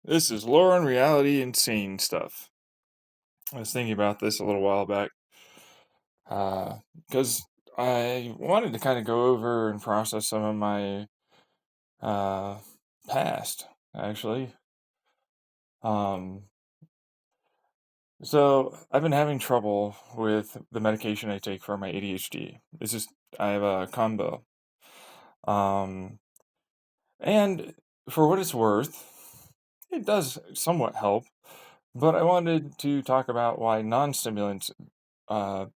This is lore and reality insane stuff. I was thinking about this a little while back because I wanted to kind of go over and process some of my uh, past, actually. Um, so I've been having trouble with the medication I take for my ADHD. I have a combo. Um, and for what it's worth, it does somewhat help, but I wanted to talk about why non-stimulants uh,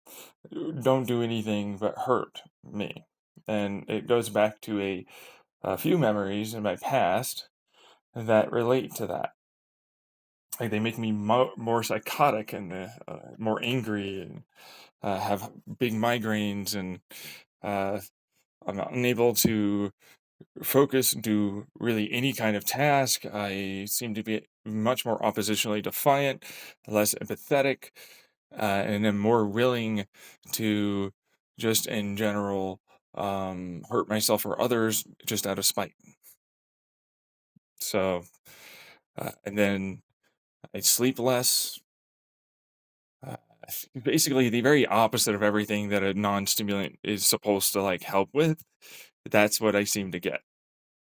don't do anything but hurt me. And it goes back to a few memories in my past that relate to that. Like they make me more psychotic and more angry and have big migraines and uh, I'm unable to focus, do really any kind of task. I seem to be much more oppositionally defiant, less empathetic, and am more willing to just in general hurt myself or others just out of spite. So, and then I sleep less. Uh, Basically, the very opposite of everything that a non-stimulant is supposed to like help with. That's what I seem to get.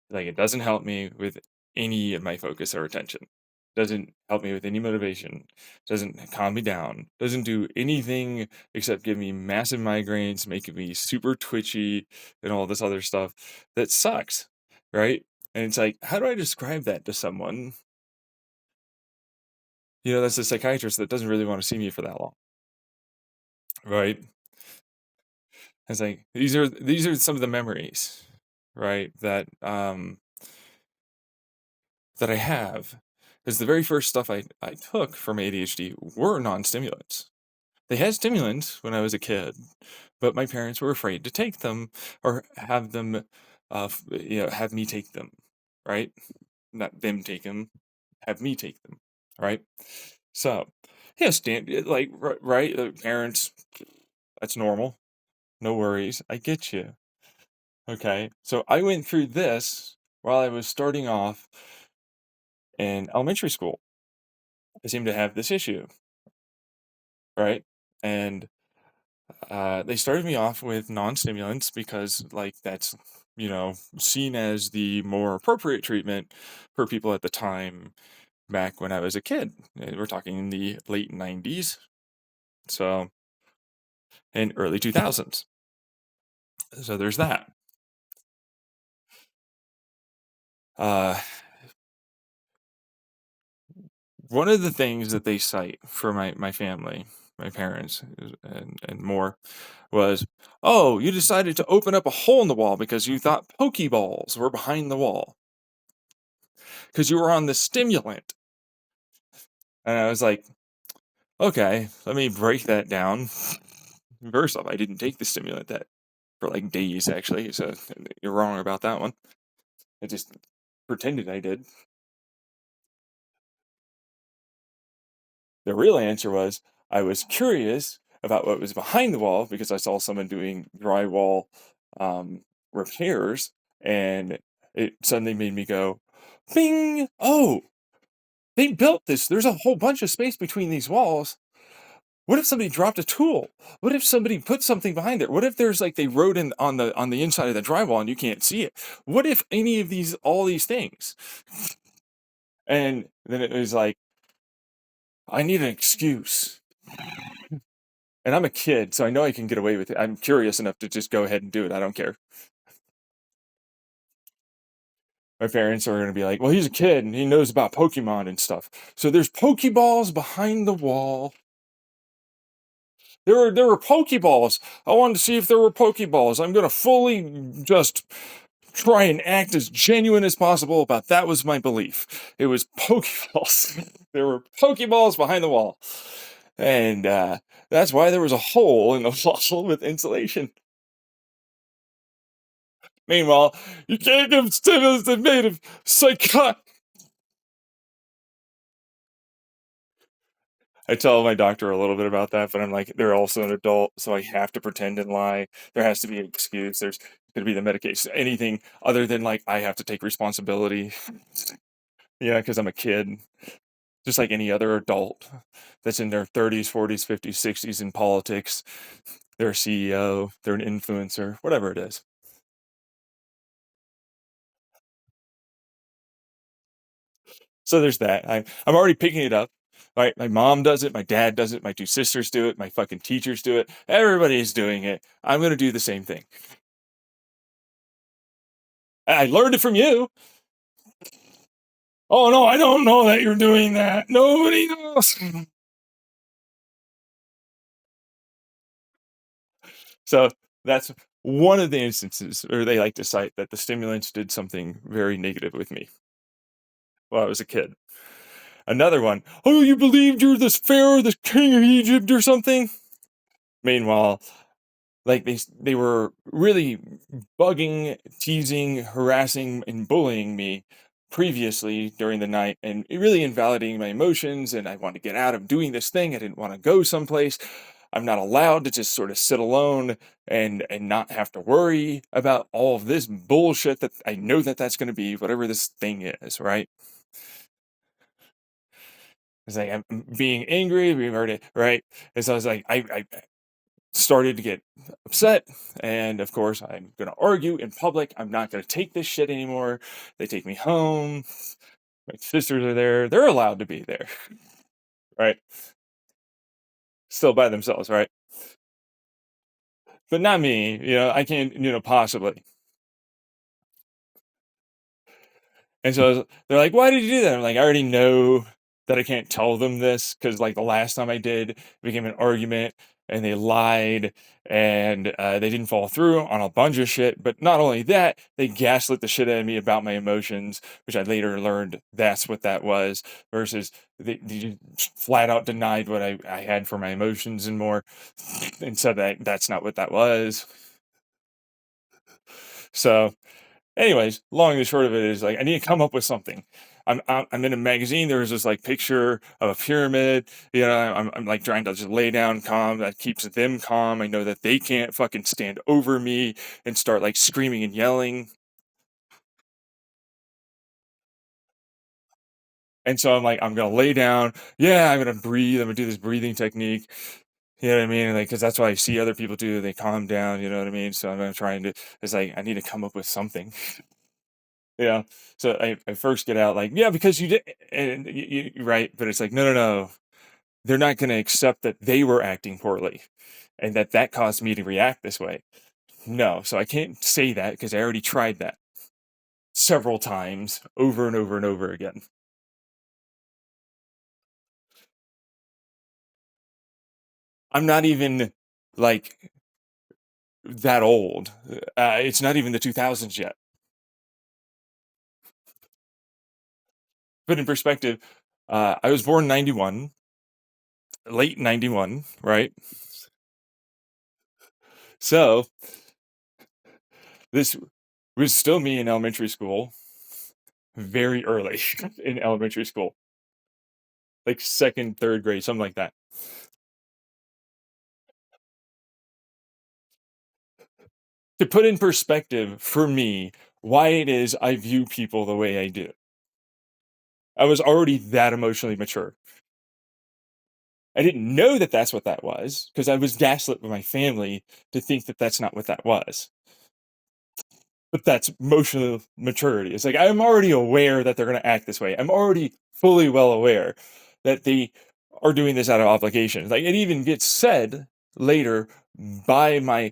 Like it doesn't help me with any of my focus or attention. Doesn't help me with any motivation. Doesn't calm me down. Doesn't do anything except give me massive migraines, making me super twitchy and all this other stuff that sucks, right? And it's like, how do I describe that to someone? That's a psychiatrist that doesn't really want to see me for that long, right? It's like these are some of the memories, right? That I have is the very first stuff I took from ADHD were non-stimulants. They had stimulants when I was a kid, but my parents were afraid to take them or have them, have me take them, right? Not them take them, have me take them, right? So, yeah, right, parents, that's normal. No worries. I get you. Okay. So I went through this while I was starting off in elementary school. I seem to have this issue, right? And they started me off with non-stimulants because, like, that's seen as the more appropriate treatment for people at the time back when I was a kid. We're talking in the late 90s, so in early 2000s. So there's that. Uh, One of the things that they cite for my family, my parents, and more was, oh, you decided to open up a hole in the wall because you thought Pokeballs were behind the wall because you were on the stimulant. And I was like, okay, let me break that down. First off, I didn't take the stimulant that for like days actually, so you're wrong about that one. I just pretended I did. The real answer was I was curious about what was behind the wall because I saw someone doing drywall um, repairs, and it suddenly made me go, "Bing! Oh, they built this. There's a whole bunch of space between these walls. What if somebody dropped a tool? What if somebody put something behind there? What if there's like they wrote in on the inside of the drywall and you can't see it? What if any of all these things?" And then it was like, I need an excuse. And I'm a kid, so I know I can get away with it. I'm curious enough to just go ahead and do it. I don't care. My parents are going to be like, well, he's a kid and he knows about Pokemon and stuff. So there's Pokeballs behind the wall. There were Pokeballs. I wanted to see if there were Pokeballs. I'm going to fully just try and act as genuine as possible about that was my belief. It was Pokeballs. There were Pokeballs behind the wall. And that's why there was a hole in the wall with insulation. Meanwhile, you can't give stimulus that's made of psychot. I tell my doctor a little bit about that, but I'm like, they're also an adult, so I have to pretend and lie. There has to be an excuse. There's going to be the medication. Anything other than like I have to take responsibility. Yeah, because I'm a kid, just like any other adult that's in their 30s, 40s, 50s, 60s in politics. They're a CEO, they're an influencer, whatever it is. So there's that. I'm already picking it up. Right, my mom does it, my dad does it, my two sisters do it, my fucking teachers do it. Everybody's doing it. I'm gonna do the same thing. I learned it from you. Oh no, I don't know that you're doing that. Nobody knows. So that's one of the instances where they like to cite that the stimulants did something very negative with me while I was a kid. Another one, oh, you believed you're this pharaoh, the king of Egypt or something? Meanwhile, like they were really bugging, teasing, harassing, and bullying me previously during the night and really invalidating my emotions, and I wanted to get out of doing this thing. I didn't want to go someplace. I'm not allowed to just sort of sit alone and not have to worry about all of this bullshit that I know that that's going to be whatever this thing is, right? It's like I'm being angry, being already right. And so I was like, I started to get upset. And of course, I'm going to argue in public. I'm not going to take this shit anymore. They take me home. My sisters are there. They're allowed to be there, right? Still by themselves, right? But not me. I can't, possibly. And so they're like, why did you do that? I'm like, I already know that I can't tell them this because, like, the last time I did, it became an argument and they lied and they didn't follow through on a bunch of shit. But not only that, they gaslit the shit out of me about my emotions, which I later learned that's what that was, versus they just flat out denied what I had for my emotions and more and said that that's not what that was. So, anyways, long and short of it is like I need to come up with something. I'm in a magazine. There was this like picture of a pyramid. I'm like trying to just lay down calm. That keeps them calm. I know that they can't fucking stand over me and start like screaming and yelling. And so I'm like, I'm gonna lay down. Yeah, I'm gonna breathe. I'm gonna do this breathing technique. You know what I mean? Like, because that's what I see other people do. They calm down. You know what I mean? So I'm gonna try and do. It's like I need to come up with something. Yeah. So I first get out like, yeah, because you did, and you're right. But it's like, no, no, no. They're not going to accept that they were acting poorly and that caused me to react this way. No. So I can't say that because I already tried that several times over and over and over again. I'm not even like that old. It's not even the 2000s yet. But in perspective, I was born 91, late 91, right? So this was still me in elementary school, very early in elementary school, like second, third grade, something like that. To put in perspective for me why it is I view people the way I do. I was already that emotionally mature. I didn't know that that's what that was because I was gaslit with my family to think that that's not what that was. But that's emotional maturity. It's like I'm already aware that they're going to act this way. I'm already fully well aware that they are doing this out of obligation. Like it even gets said later by my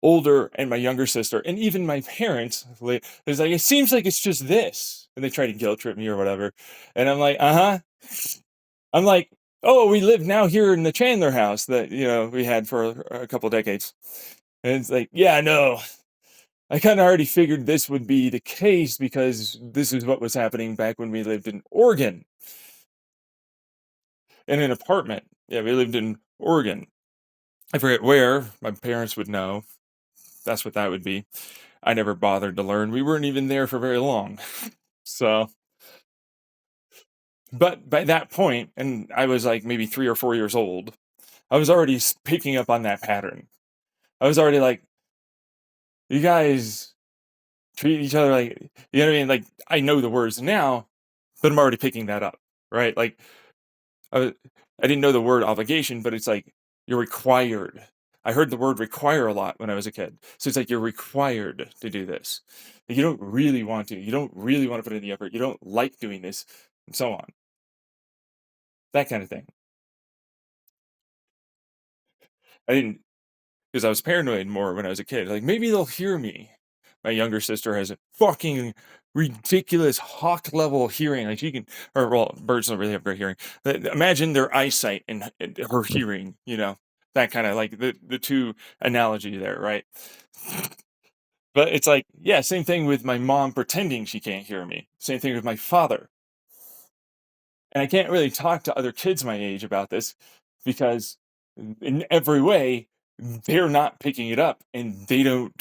older and my younger sister and even my parents. It's like it seems like it's just this, and they try to guilt trip me or whatever. And I'm like, uh-huh. I'm like, oh, we live now here in the Chandler house that we had for a couple decades. And it's like, yeah, no, I kind of already figured this would be the case because this is what was happening back when we lived in Oregon in an apartment. Yeah, we lived in Oregon. I forget where. My parents would know. That's what that would be. I never bothered to learn. We weren't even there for very long. So, but by that point, and I was like maybe 3 or 4 years old, I was already picking up on that pattern. I was already like, you guys treat each other like, you know what I mean? Like, I know the words now, but I'm already picking that up, right? Like, I didn't know the word obligation, but it's like you're required. I heard the word require a lot when I was a kid. So it's like you're required to do this. You don't really want to. You don't really want to put in the effort. You don't like doing this, and so on. That kind of thing. I didn't because I was paranoid more when I was a kid. Like maybe they'll hear me. My younger sister has a fucking ridiculous hawk level hearing. Like she can, or well, birds don't really have great hearing. Imagine their eyesight and her hearing. That kind of like the two analogy there, right? But it's like, yeah, same thing with my mom pretending she can't hear me. Same thing with my father. And I can't really talk to other kids my age about this because in every way they're not picking it up and they don't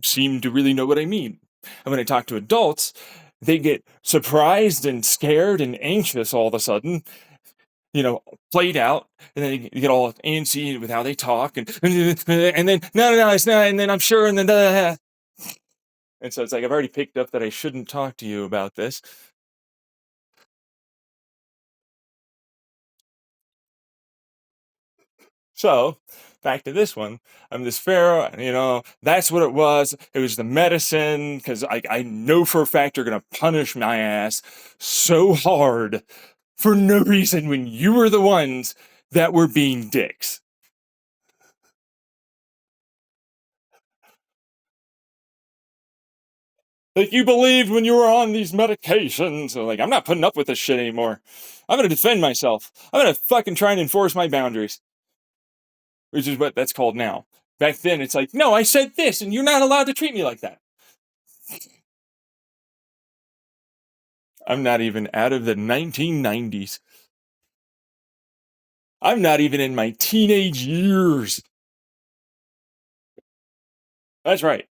seem to really know what I mean. And when I talk to adults, they get surprised and scared and anxious all of a sudden, played out, and then they get all antsy with how they talk, and then no, it's not, and then I'm sure, and then and so it's like I've already picked up that I shouldn't talk to you about this. So, back to this one. I'm this pharaoh, that's what it was. It was the medicine, because I know for a fact you're going to punish my ass so hard for no reason when you were the ones that were being dicks. Like, you believed when you were on these medications. So, like, I'm not putting up with this shit anymore. I'm going to defend myself. I'm going to fucking try and enforce my boundaries, which is what that's called now. Back then, it's like, no, I said this, and you're not allowed to treat me like that. I'm not even out of the 1990s. I'm not even in my teenage years. That's right.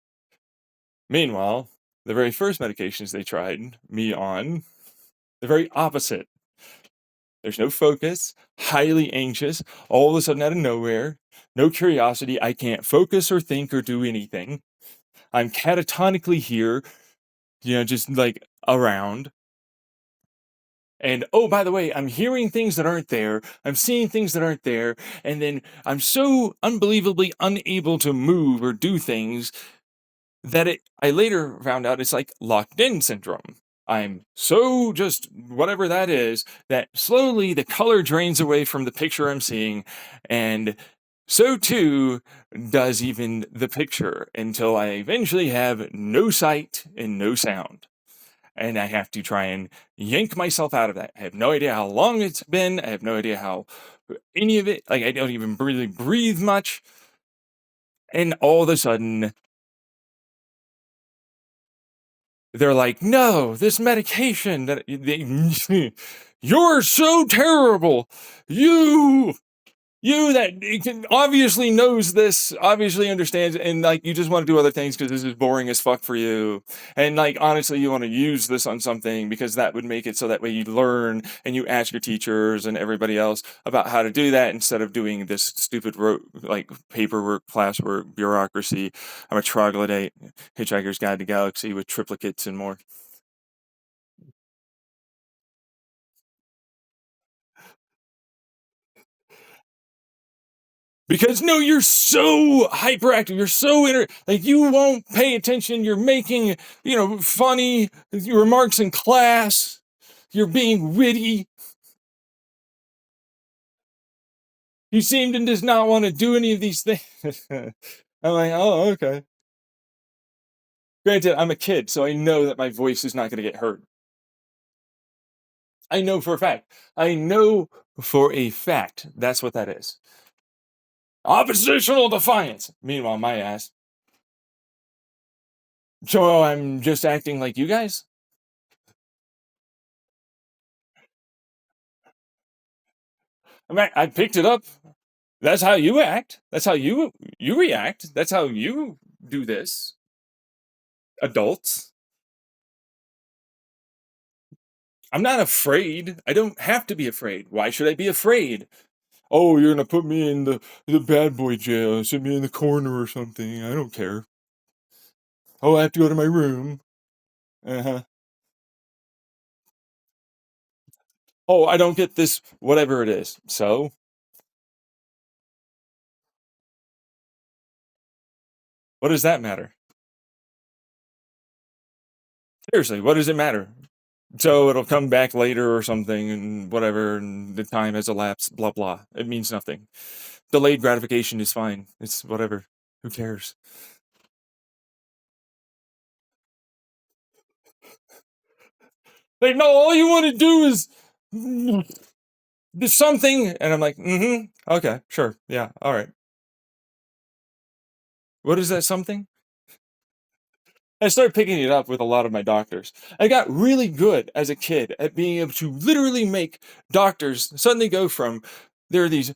Meanwhile, the very first medications they tried me on, the very opposite. There's no focus, highly anxious, all of a sudden out of nowhere, no curiosity. I can't focus or think or do anything. I'm catatonically here, just like around. And oh, by the way, I'm hearing things that aren't there. I'm seeing things that aren't there. And then I'm so unbelievably unable to move or do things that I later found out it's like locked in syndrome. I'm so just whatever that is, that slowly the color drains away from the picture I'm seeing. And so too does even the picture until I eventually have no sight and no sound, and I have to try and yank myself out of that. I have no idea how long it's been. I have no idea how any of it, like, I don't even really breathe much. And all of a sudden, they're like, no, this medication you're so terrible. You that obviously knows this, obviously understands, and like you just want to do other things because this is boring as fuck for you. And like honestly, you want to use this on something because that would make it so that way you learn and you ask your teachers and everybody else about how to do that instead of doing this stupid like paperwork, classwork, bureaucracy. I'm a troglodyte, Hitchhiker's Guide to Galaxy with triplicates and more. Because no, you're so hyperactive. You're so like you won't pay attention. You're making, funny remarks in class. You're being witty. You seem to just not want to do any of these things. I'm like, oh, okay. Granted, I'm a kid, so I know that my voice is not going to get heard. I know for a fact. I know for a fact that's what that is. Oppositional defiance. Meanwhile, my ass. So I'm just acting like you guys? I mean, I picked it up. That's how you act. That's how you react. That's how you do this. Adults. I'm not afraid. I don't have to be afraid. Why should I be afraid? Oh, you're gonna put me in the bad boy jail, sit me in the corner or something. I don't care. Oh, I have to go to my room. Uh-huh. Oh, I don't get this, whatever it is. So, what does that matter? Seriously, what does it matter? So it'll come back later or something and whatever, and the time has elapsed, blah, blah. It means nothing. Delayed gratification is fine. It's whatever. Who cares? Like, no, all you want to do is something. And I'm like, okay, sure. Yeah, all right. What is that something? I started picking it up with a lot of my doctors. I got really good as a kid at being able to literally make doctors suddenly go from there are these,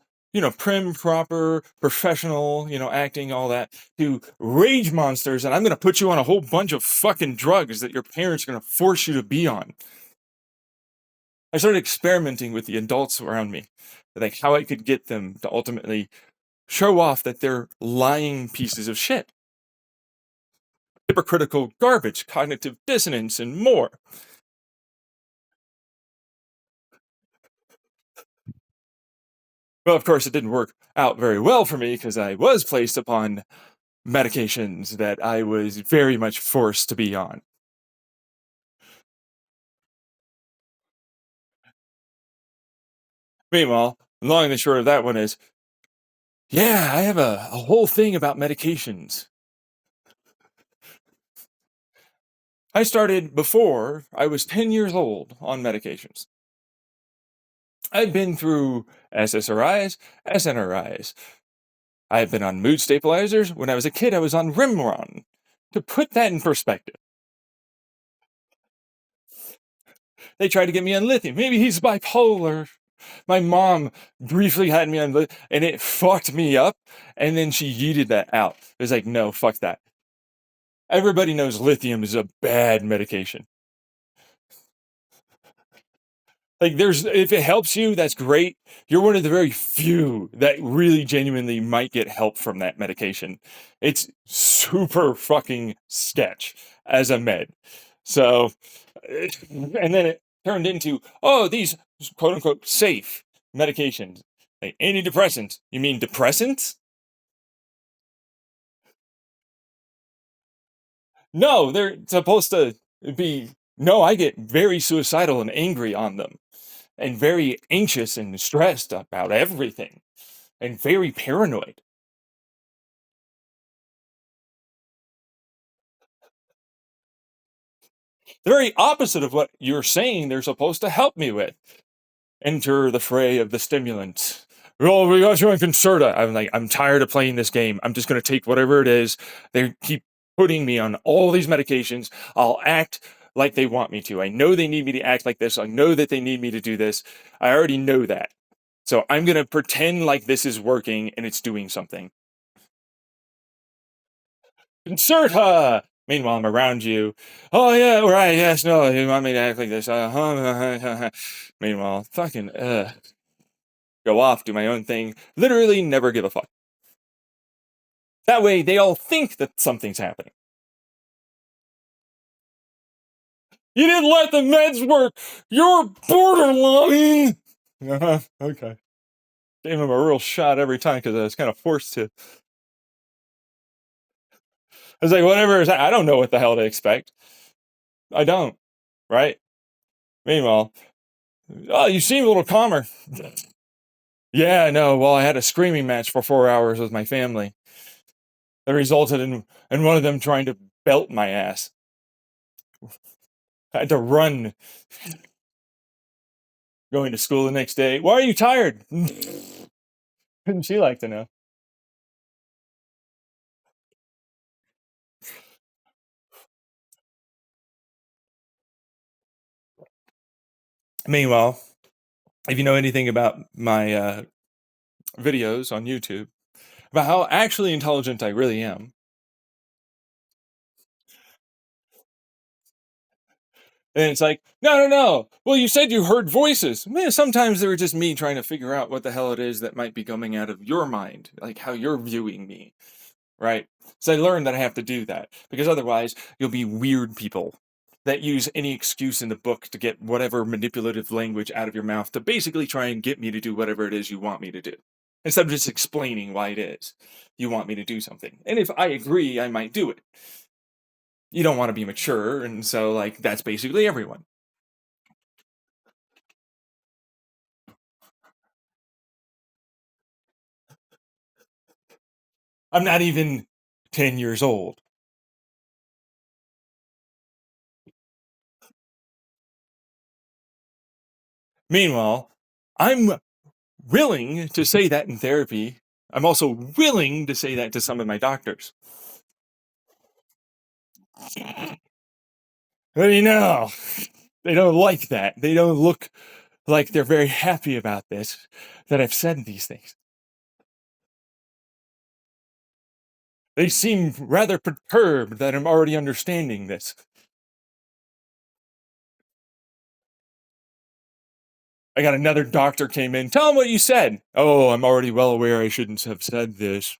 prim, proper, professional, acting, all that, to rage monsters, and I'm going to put you on a whole bunch of fucking drugs that your parents are going to force you to be on. I started experimenting with the adults around me, like how I could get them to ultimately show off that they're lying pieces of shit. Hypocritical garbage, cognitive dissonance, and more. Well, of course, it didn't work out very well for me because I was placed upon medications that I was very much forced to be on. Meanwhile, long and short of that one is, yeah, I have a whole thing about medications. I started before I was 10 years old on medications. I've been through SSRIs, SNRIs. I've been on mood stabilizers. When I was a kid, I was on Rimron. To put that in perspective, they tried to get me on lithium. Maybe he's bipolar. My mom briefly had me on lithium, and it fucked me up. And then she yeeted that out. It was like, no, fuck that. Everybody knows lithium is a bad medication. Like, if it helps you, that's great. You're one of the very few that really genuinely might get help from that medication. It's super fucking sketch as a med. So, and then it turned into, oh, these quote unquote safe medications. Like antidepressants. You mean depressants? No, they're supposed to be. No, I get very suicidal and angry on them, and very anxious and stressed about everything, and very paranoid. The very opposite of what you're saying they're supposed to help me with. Enter the fray of the stimulants. Oh, we got you in Concerta. I'm like, I'm tired of playing this game. I'm just going to take whatever it is. They keep putting me on all these medications. I'll act like they want me to. I know they need me to act like this. I know that they need me to do this. I already know that. So I'm going to pretend like this is working and it's doing something. Concerta! Meanwhile, I'm around you. Oh, yeah, right, yes, no, you want me to act like this. Meanwhile, fucking, go off, do my own thing. Literally never give a fuck. That way, they all think that something's happening. You didn't let the meds work! You're borderline! Okay. Gave him a real shot every time because I was kind of forced to. I was like, whatever, I don't know what the hell to expect. I don't, right? Meanwhile, oh, you seem a little calmer. Yeah, no, well, I had a screaming match for 4 hours with my family that resulted in one of them trying to belt my ass. I had to run going to school the next day. Why are you tired? Wouldn't she like to know? Meanwhile, if you know anything about my videos on YouTube, about how actually intelligent I really am, and it's like, no, no, no. Well, you said you heard voices. Man, sometimes they were just me trying to figure out what the hell it is that might be coming out of your mind, like how you're viewing me, right? So I learned that I have to do that because otherwise you'll be weird people. that use any excuse in the book to get whatever manipulative language out of your mouth to basically try and get me to do whatever it is you want me to do. Instead of just explaining why it is you want me to do something. And if I agree, I might do it. You don't want to be mature, and so like that's basically everyone. I'm not even 10 years old. Meanwhile, I'm willing to say that in therapy. I'm also willing to say that to some of my doctors. But you know, they don't like that. They don't look like they're very happy about this, that I've said these things. They seem rather perturbed that I'm already understanding this. I got another doctor came in. Tell him what you said. Oh, I'm already well aware I shouldn't have said this.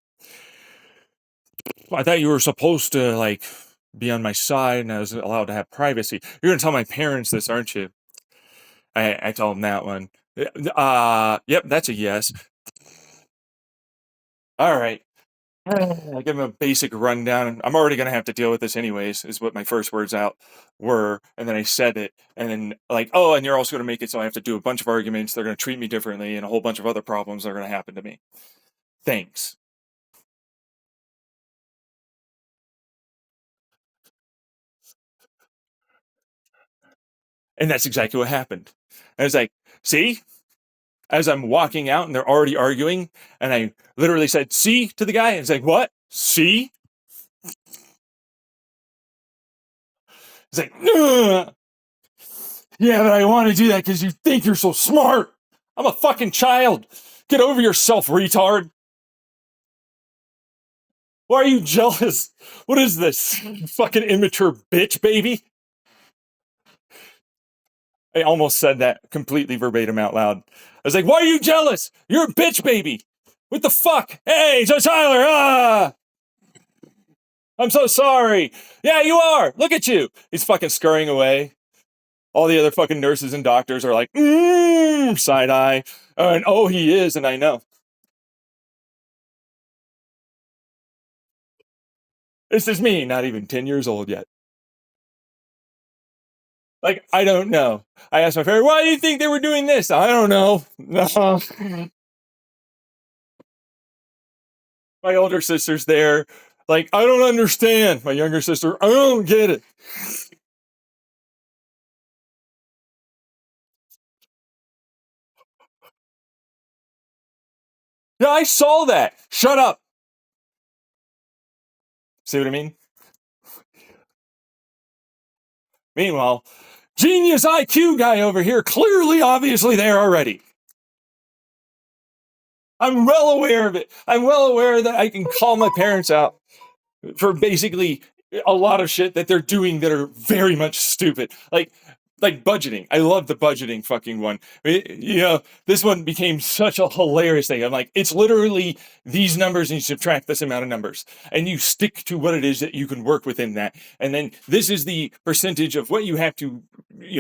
I thought you were supposed to, like, be on my side and I was allowed to have privacy. You're going to tell my parents this, aren't you? I told him that one. Yep, that's a yes. All right. I give him a basic rundown. I'm already going to have to deal with this anyways, is what my first words out were. And then I said it. And then, like, oh, and you're also going to make it so I have to do a bunch of arguments. They're going to treat me differently, and a whole bunch of other problems are going to happen to me. Thanks. And that's exactly what happened. I was like, see? As I'm walking out and they're already arguing, and I literally said, see, to the guy. And it's like, what? See? It's like, ugh. Yeah, but I want to do that because you think you're so smart. I'm a fucking child. Get over yourself, retard. Why are you jealous? What is this? Fucking immature bitch, baby? I almost said that completely verbatim out loud. I was like, why are you jealous? You're a bitch, baby. What the fuck? Hey, Joe Tyler, I'm so sorry. Yeah, you are. Look at you. He's fucking scurrying away. All the other fucking nurses and doctors are like, side eye. And oh, he is, and I know. This is me, not even 10 years old yet. Like, I don't know. I asked my parents, why do you think they were doing this? I don't know. My older sister's there. Like, I don't understand. My younger sister, I don't get it. Yeah, I saw that. Shut up. See what I mean? Meanwhile, genius IQ guy over here, clearly, obviously there already. I'm well aware of it. I'm well aware that I can call my parents out for basically a lot of shit that they're doing that are very much stupid. Like budgeting. I love the budgeting fucking one. This one became such a hilarious thing. I'm like, it's literally these numbers and you subtract this amount of numbers and you stick to what it is that you can work within that. And then this is the percentage of what you have to,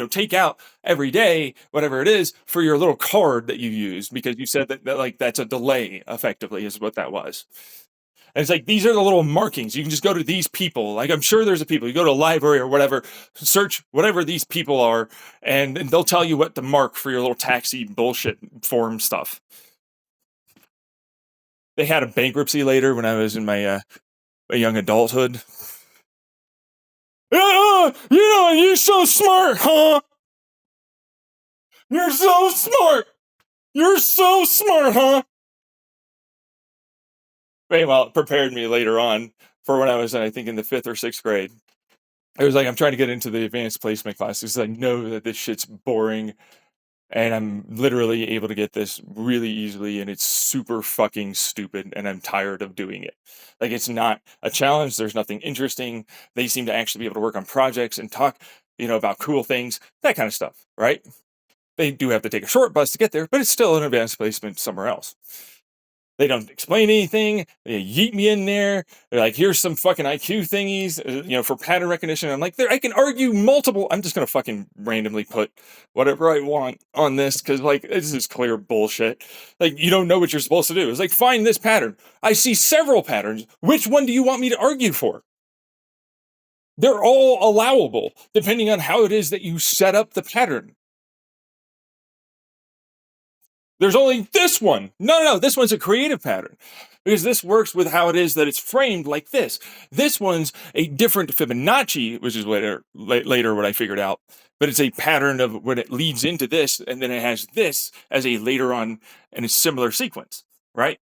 take out every day, whatever it is, for your little card that you use because you said that like that's a delay effectively is what that was. And it's like, these are the little markings. You can just go to these people. Like, I'm sure there's a people. You go to a library or whatever, search whatever these people are, and they'll tell you what to mark for your little taxi bullshit form stuff. They had a bankruptcy later when I was in my young adulthood. You're so smart, huh? You're so smart. You're so smart, huh? Well, it prepared me later on for when I was, I think, in the 5th or 6th grade. It was like I'm trying to get into the advanced placement class because I know that this shit's boring and I'm literally able to get this really easily and it's super fucking stupid and I'm tired of doing it. Like, it's not a challenge. There's nothing interesting. They seem to actually be able to work on projects and talk, about cool things, that kind of stuff, right? They do have to take a short bus to get there, but it's still an advanced placement somewhere else. They don't explain anything. They yeet me in there. They're like, here's some fucking IQ thingies, for pattern recognition. I'm like, there, I can argue multiple. I'm just gonna fucking randomly put whatever I want on this because like this is clear bullshit. Like you don't know what you're supposed to do. It's like find this pattern. I see several patterns. Which one do you want me to argue for? They're all allowable depending on how it is that you set up the pattern. There's only this one. No. This one's a creative pattern because this works with how it is that it's framed like this. This one's a different Fibonacci, which is later what I figured out. But it's a pattern of when it leads into this, and then it has this as a later on in a similar sequence, right?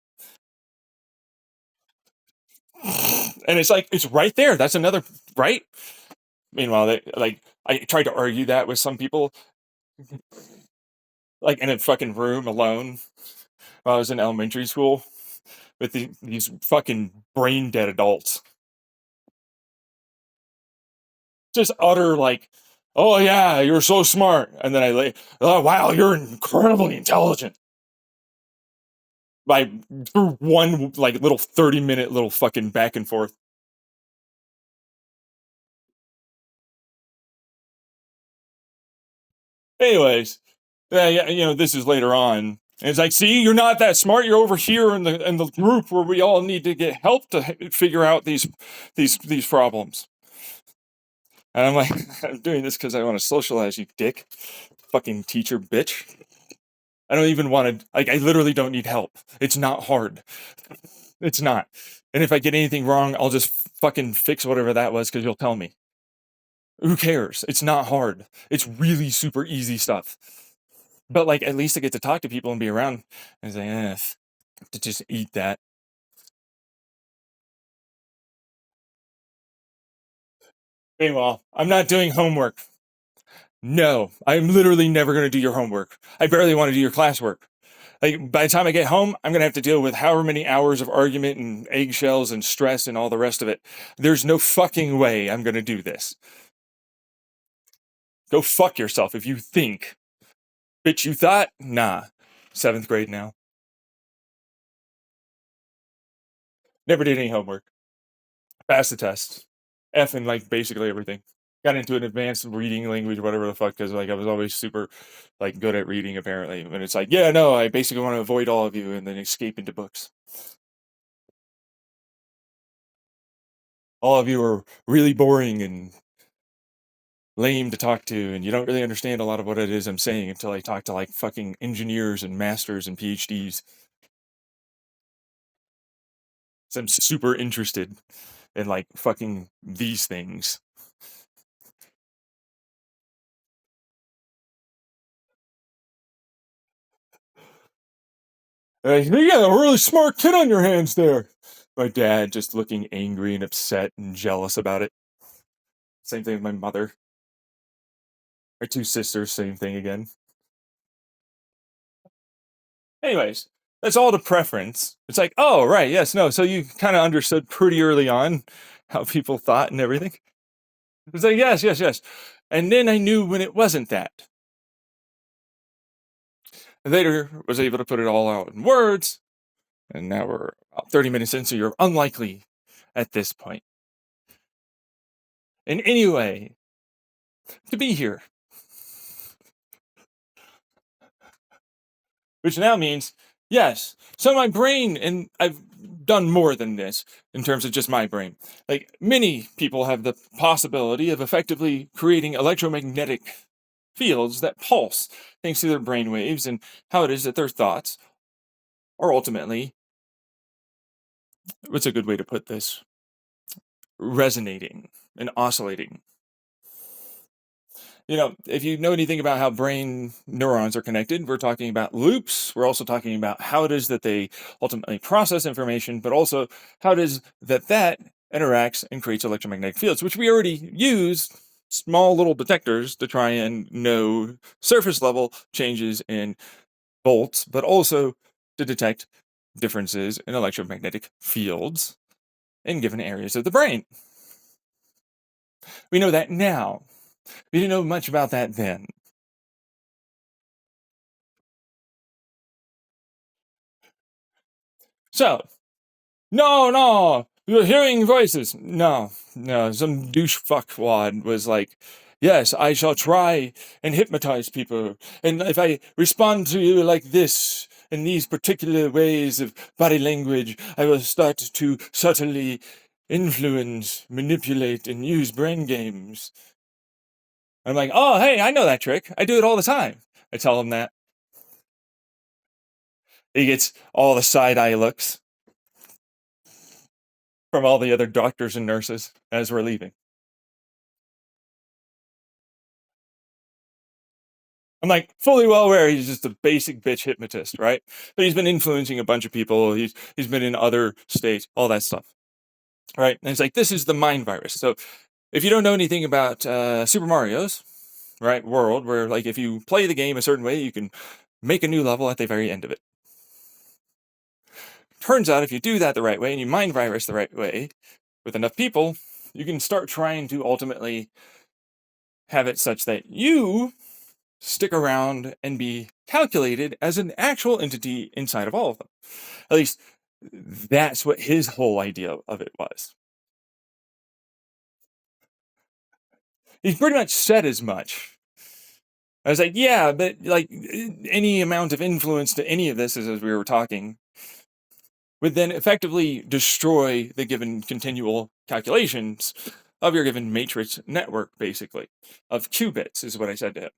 And it's like it's right there. That's another right. Meanwhile, I tried to argue that with some people, like in a fucking room alone while I was in elementary school with these fucking brain dead adults. Just utter like, oh yeah, you're so smart. And then oh wow, you're incredibly intelligent. By through one like little 30-minute little fucking back and forth. Anyways, yeah, this is later on. And it's like, see, you're not that smart. You're over here in the group where we all need to get help to figure out these problems. And I'm like, I'm doing this because I want to socialize, you dick. Fucking teacher bitch. I don't even want to, like, I literally don't need help. It's not hard. It's not. And if I get anything wrong, I'll just fucking fix whatever that was because you'll tell me. Who cares? It's not hard. It's really super easy stuff. But, like, at least I get to talk to people and be around and say, to just eat that. Meanwhile, I'm not doing homework. No, I'm literally never going to do your homework. I barely want to do your classwork. Like by the time I get home, I'm gonna have to deal with however many hours of argument and eggshells and stress and all the rest of it. There's no fucking way I'm gonna do this. Go fuck yourself if you think. Bitch, you thought? Nah. 7th grade now. Never did any homework. Passed the test. F in like basically everything. Got into an advanced reading language, whatever the fuck, because like I was always super like good at reading apparently. And it's like, yeah, no, I basically want to avoid all of you and then escape into books. All of you are really boring and lame to talk to, and you don't really understand a lot of what it is I'm saying until I talk to like fucking engineers and masters and PhDs. So I'm super interested in like fucking these things. You got a really smart kid on your hands there. My dad just looking angry and upset and jealous about it. Same thing with my mother. My 2 sisters, same thing again. Anyways, that's all to preference. It's like, oh, right, yes, no. So you kind of understood pretty early on how people thought and everything. It's like, yes. And then I knew when it wasn't that. Later was able to put it all out in words, and now we're about 30 minutes in, so you're unlikely at this point. In any way, to be here. Which now means, yes, so my brain, and I've done more than this in terms of just my brain. Like, many people have the possibility of effectively creating electromagnetic fields that pulse thanks to their brain waves and how it is that their thoughts are ultimately, what's a good way to put this? Resonating and oscillating. If you know anything about how brain neurons are connected, we're talking about loops. We're also talking about how it is that they ultimately process information, but also how it is that interacts and creates electromagnetic fields, which we already use small little detectors to try and know surface level changes in volts, but also to detect differences in electromagnetic fields in given areas of the brain. We know that now. We didn't know much about that then. So, no, you're hearing voices. No, no, some douche fuckwad was like, yes, I shall try and hypnotize people. And if I respond to you like this, in these particular ways of body language, I will start to subtly influence, manipulate, and use brain games. I'm like, oh, hey, I know that trick. I do it all the time. I tell him that. He gets all the side eye looks from all the other doctors and nurses as we're leaving. I'm like fully well aware he's just a basic bitch hypnotist, right? But he's been influencing a bunch of people. He's been in other states, all that stuff, right? And it's like this is the mind virus. So if you don't know anything about Super Mario's right world, where like if you play the game a certain way, you can make a new level at the very end of it. Turns out if you do that the right way and you mind virus the right way with enough people, you can start trying to ultimately have it such that you stick around and be calculated as an actual entity inside of all of them. At least that's what his whole idea of it was. He pretty much said as much. I was like, yeah, but like any amount of influence to any of this, as we were talking, would then effectively destroy the given continual calculations of your given matrix network, basically, of qubits, is what I said to him.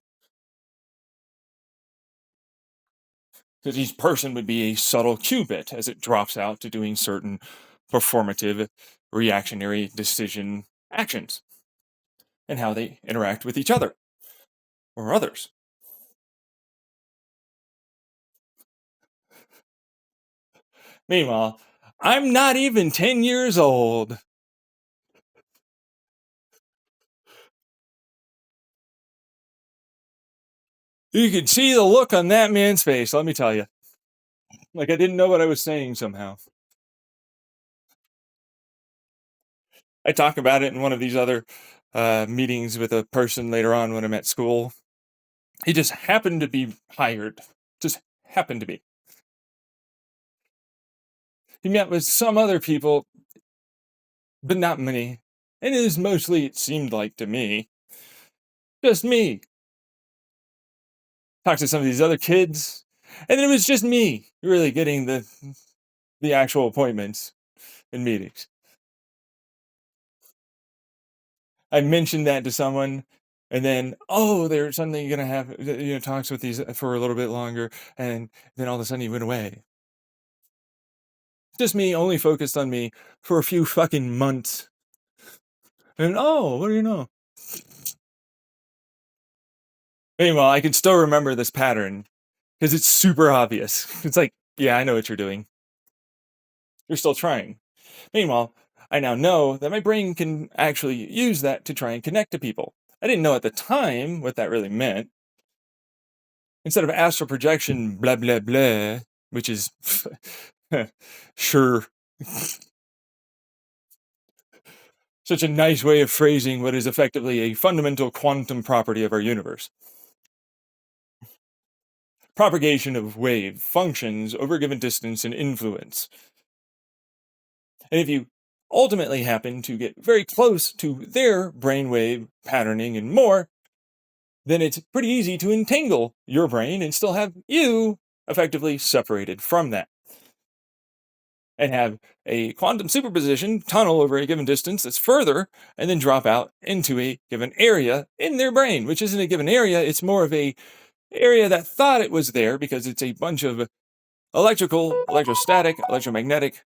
Because each person would be a subtle qubit as it drops out to doing certain performative, reactionary decision actions and how they interact with each other or others. Meanwhile, I'm not even 10 years old. You could see the look on that man's face, let me tell you. Like I didn't know what I was saying somehow. I talk about it in one of these other meetings with a person later on when I'm at school. He just happened to be hired. Just happened to be. He met with some other people, but not many. And it was mostly, it seemed like to me, just me. Talked to some of these other kids, and it was just me really getting the actual appointments and meetings. I mentioned that to someone, and then they're suddenly gonna have talks with these for a little bit longer, and then all of a sudden he went away. Just me, only focused on me for a few fucking months. And what do you know? Meanwhile, I can still remember this pattern because it's super obvious. It's like, yeah, I know what you're doing. You're still trying. Meanwhile, I now know that my brain can actually use that to try and connect to people. I didn't know at the time what that really meant. Instead of astral projection, blah, blah, blah, which is sure. Such a nice way of phrasing what is effectively a fundamental quantum property of our universe. Propagation of wave functions over a given distance and influence. And if you ultimately happen to get very close to their brainwave patterning and more, then it's pretty easy to entangle your brain and still have you effectively separated from that. And have a quantum superposition tunnel over a given distance that's further and then drop out into a given area in their brain, which isn't a given area, it's more of a area that thought it was there because it's a bunch of electrical, electrostatic, electromagnetic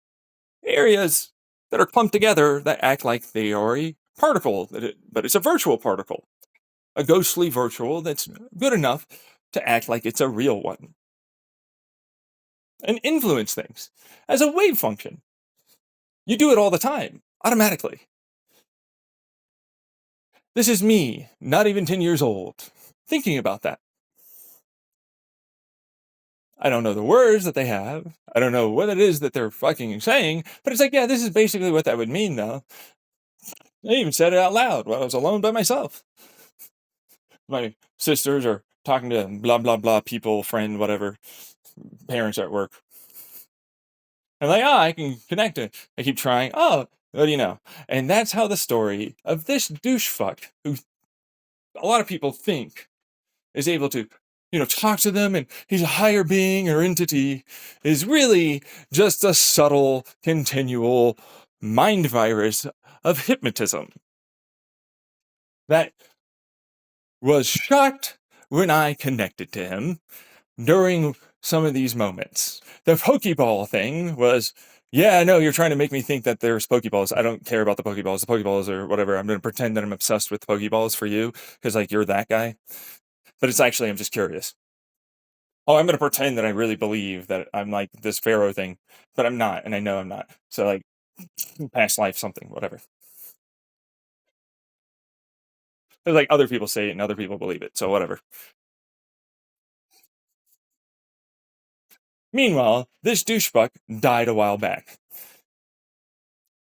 areas that are clumped together that act like they are a particle, but it's a virtual particle, a ghostly virtual that's good enough to act like it's a real one and influence things as a wave function. You do it all the time, automatically. This is me, not even 10 years old, thinking about that. I don't know the words that they have. I don't know what it is that they're fucking saying, but it's like, yeah, this is basically what that would mean, though. I even said it out loud while I was alone by myself. My sisters are talking to blah, blah, blah people, friend, whatever, parents at work. I'm like, oh, I can connect it. I keep trying. Oh, what do you know? And that's how the story of this douche fuck, who a lot of people think is able to, talk to them and he's a higher being or entity, is really just a subtle, continual mind virus of hypnotism that was shocked when I connected to him during some of these moments. The Pokeball thing was, yeah, no, you're trying to make me think that there's Pokeballs. I don't care about the Pokeballs. The Pokeballs or whatever. I'm going to pretend that I'm obsessed with Pokeballs for you because, like, you're that guy. But it's actually, I'm just curious. Oh, I'm going to pretend that I really believe that I'm like this Pharaoh thing, but I'm not. And I know I'm not. So, like, past life, something, whatever. But, like, other people say it and other people believe it. So, whatever. Meanwhile, this douchebuck died a while back.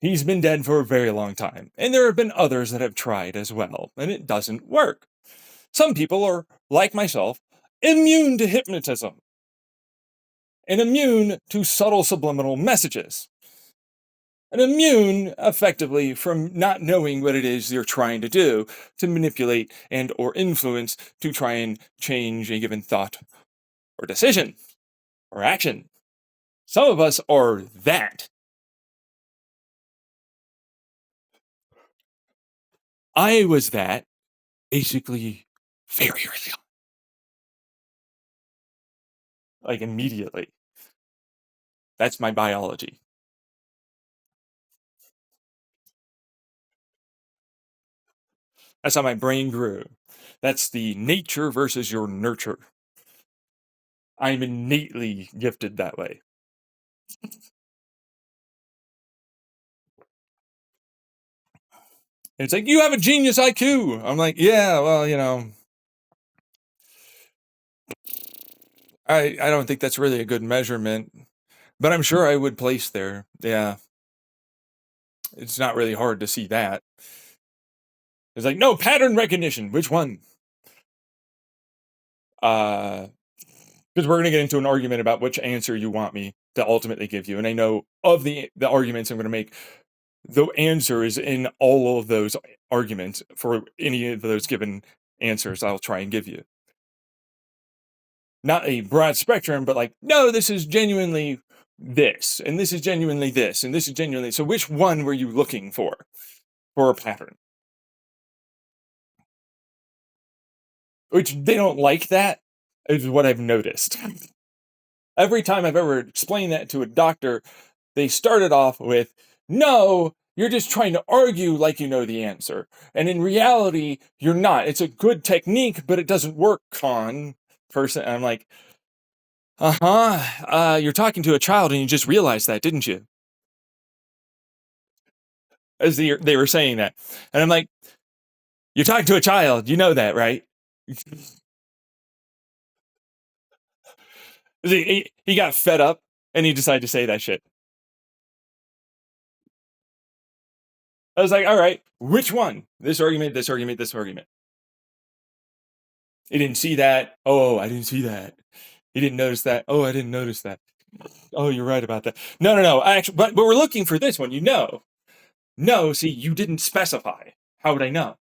He's been dead for a very long time, and there have been others that have tried as well, and it doesn't work. Some people are, like myself, immune to hypnotism and immune to subtle subliminal messages, and immune effectively from not knowing what it is you're trying to do to manipulate and or influence to try and change a given thought or decision or action. Some of us are that. I was that basically very early on, like immediately. That's my biology. That's how my brain grew. That's the nature versus your nurture. I'm innately gifted that way. And it's like, you have a genius IQ. I'm like, yeah, well, I don't think that's really a good measurement, but I'm sure I would place there. Yeah. It's not really hard to see that. It's like, no, pattern recognition. Which one? Because we're going to get into an argument about which answer you want me to ultimately give you. And I know of the arguments I'm going to make, the answer is in all of those arguments for any of those given answers I'll try and give you. Not a broad spectrum, but like, no, this is genuinely this, and this is genuinely this, and this is genuinely. So which one were you looking for a pattern? Which they don't like that, is what I've noticed. Every time I've ever explained that to a doctor, they started off with, no, you're just trying to argue like you know the answer. And in reality, you're not. It's a good technique, but it doesn't work, con person. And I'm like, you're talking to a child and you just realized that, didn't you? As they were saying that. And I'm like, you're talking to a child. You know that, right? He got fed up and he decided to say that shit. I was like, all right, which one? This argument, this argument, this argument. He didn't see that. Oh, I didn't see that. He didn't notice that. Oh, I didn't notice that. Oh, you're right about that. No. I actually, but we're looking for this one. No. See, you didn't specify. How would I know?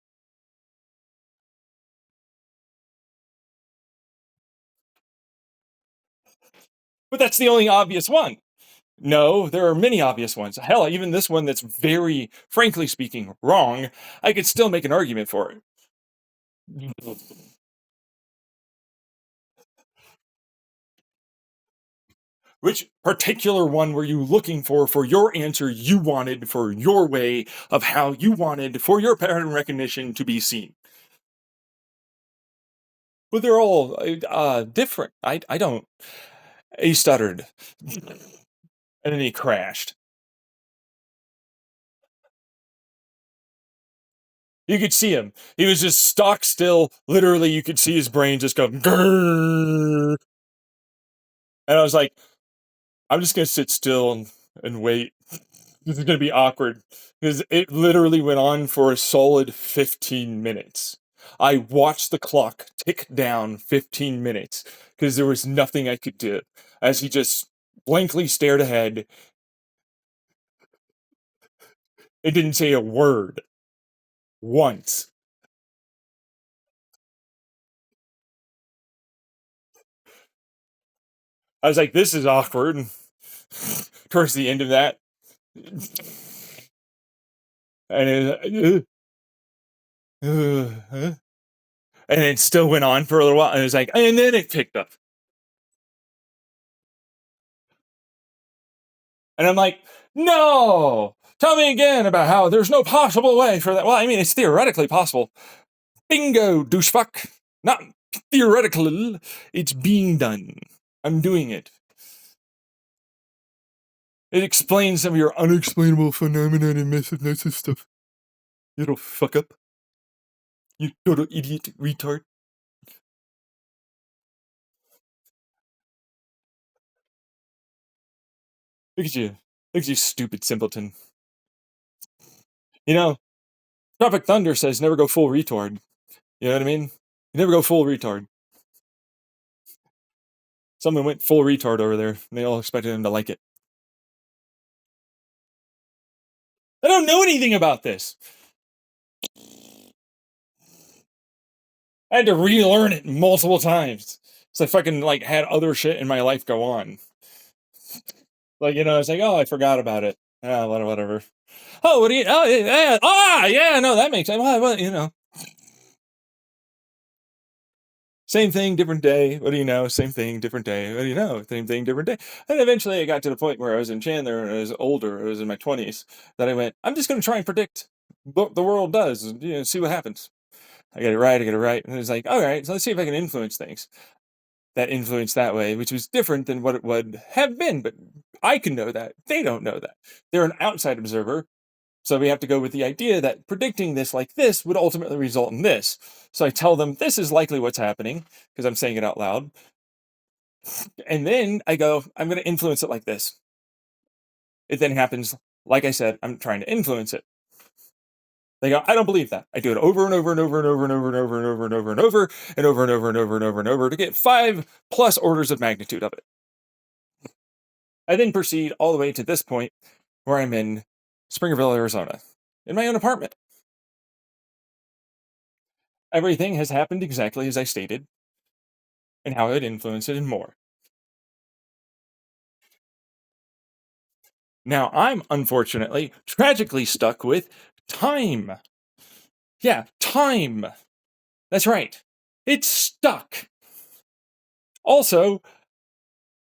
But that's the only obvious one. No, there are many obvious ones. Hell, even this one that's very, frankly speaking, wrong, I could still make an argument for it. Which particular one were you looking for your answer you wanted, for your way of how you wanted for your pattern recognition to be seen? But they're all different. I don't. He stuttered, and then he crashed. You could see him. He was just stock still. Literally, you could see his brain just go. Grrr. And I was like, I'm just gonna sit still and wait. This is gonna be awkward because it literally went on for a solid 15 minutes. I watched the clock tick down 15 minutes because there was nothing I could do as he just blankly stared ahead It didn't say a word once. I was like, this is awkward. Towards the end of that, and and it still went on for a little while, and it was like, and then it picked up, and I'm like, no, tell me again about how there's no possible way for that. Well, I mean, it's theoretically possible. Bingo, douchefuck. Not theoretical. It's being done. I'm doing it. It explains some of your unexplainable phenomena and methods stuff. You little fuck up. You total idiot retard. Look at you. Look at you, stupid simpleton. You know, Tropic Thunder says never go full retard. You know what I mean? You never go full retard. Someone went full retard over there, and they all expected him to like it. I don't know anything about this. I had to relearn it multiple times. So I fucking like had other shit in my life go on. Like, you know, it's like, oh, I forgot about it. Ah, whatever. Oh, what do you? Oh, yeah. Ah, yeah. No, that makes sense. Well, you know, same thing, different day. What do you know? Same thing, different day. What do you know? Same thing, different day. And eventually, I got to the point where I was in Chandler and I was older. I was in my 20s. That I went, I'm just going to try and predict what the world does and, you know, see what happens. I get it right. I get it right. And it's like, all right, so let's see if I can influence things that influence that way, which was different than what it would have been. But I can know that. They don't know that. They're an outside observer. So we have to go with the idea that predicting this like this would ultimately result in this. So I tell them this is likely what's happening because I'm saying it out loud. And then I go, I'm going to influence it like this. It then happens, like I said, I'm trying to influence it. They go, I don't believe that. I do it over and over and over and over and over and over and over and over and over and over and over and over and over and over to get 5+ orders of magnitude of it. I then proceed all the way to this point where I'm in Springerville, Arizona, in my own apartment. Everything has happened exactly as I stated, and how it would influence it and more. Now, I'm unfortunately, tragically stuck with time. Yeah, time. That's right. It's stuck. Also,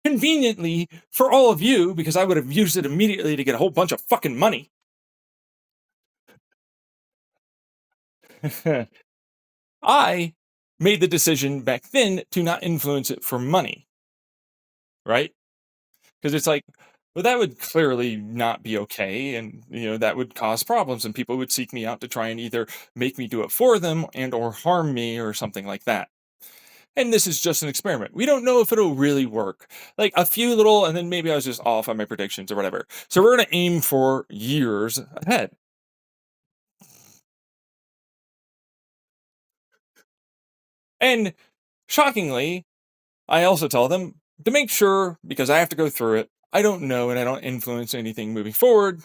conveniently for all of you, because I would have used it immediately to get a whole bunch of fucking money. I made the decision back then to not influence it for money, right? Because it's like, well, that would clearly not be okay, and you know that would cause problems, and people would seek me out to try and either make me do it for them and or harm me or something like that. And this is just an experiment. We don't know if it'll really work. Like a few little, and then maybe I was just off on my predictions or whatever. So we're going to aim for years ahead. And shockingly, I also tell them to make sure, because I have to go through it, I don't know and I don't influence anything moving forward.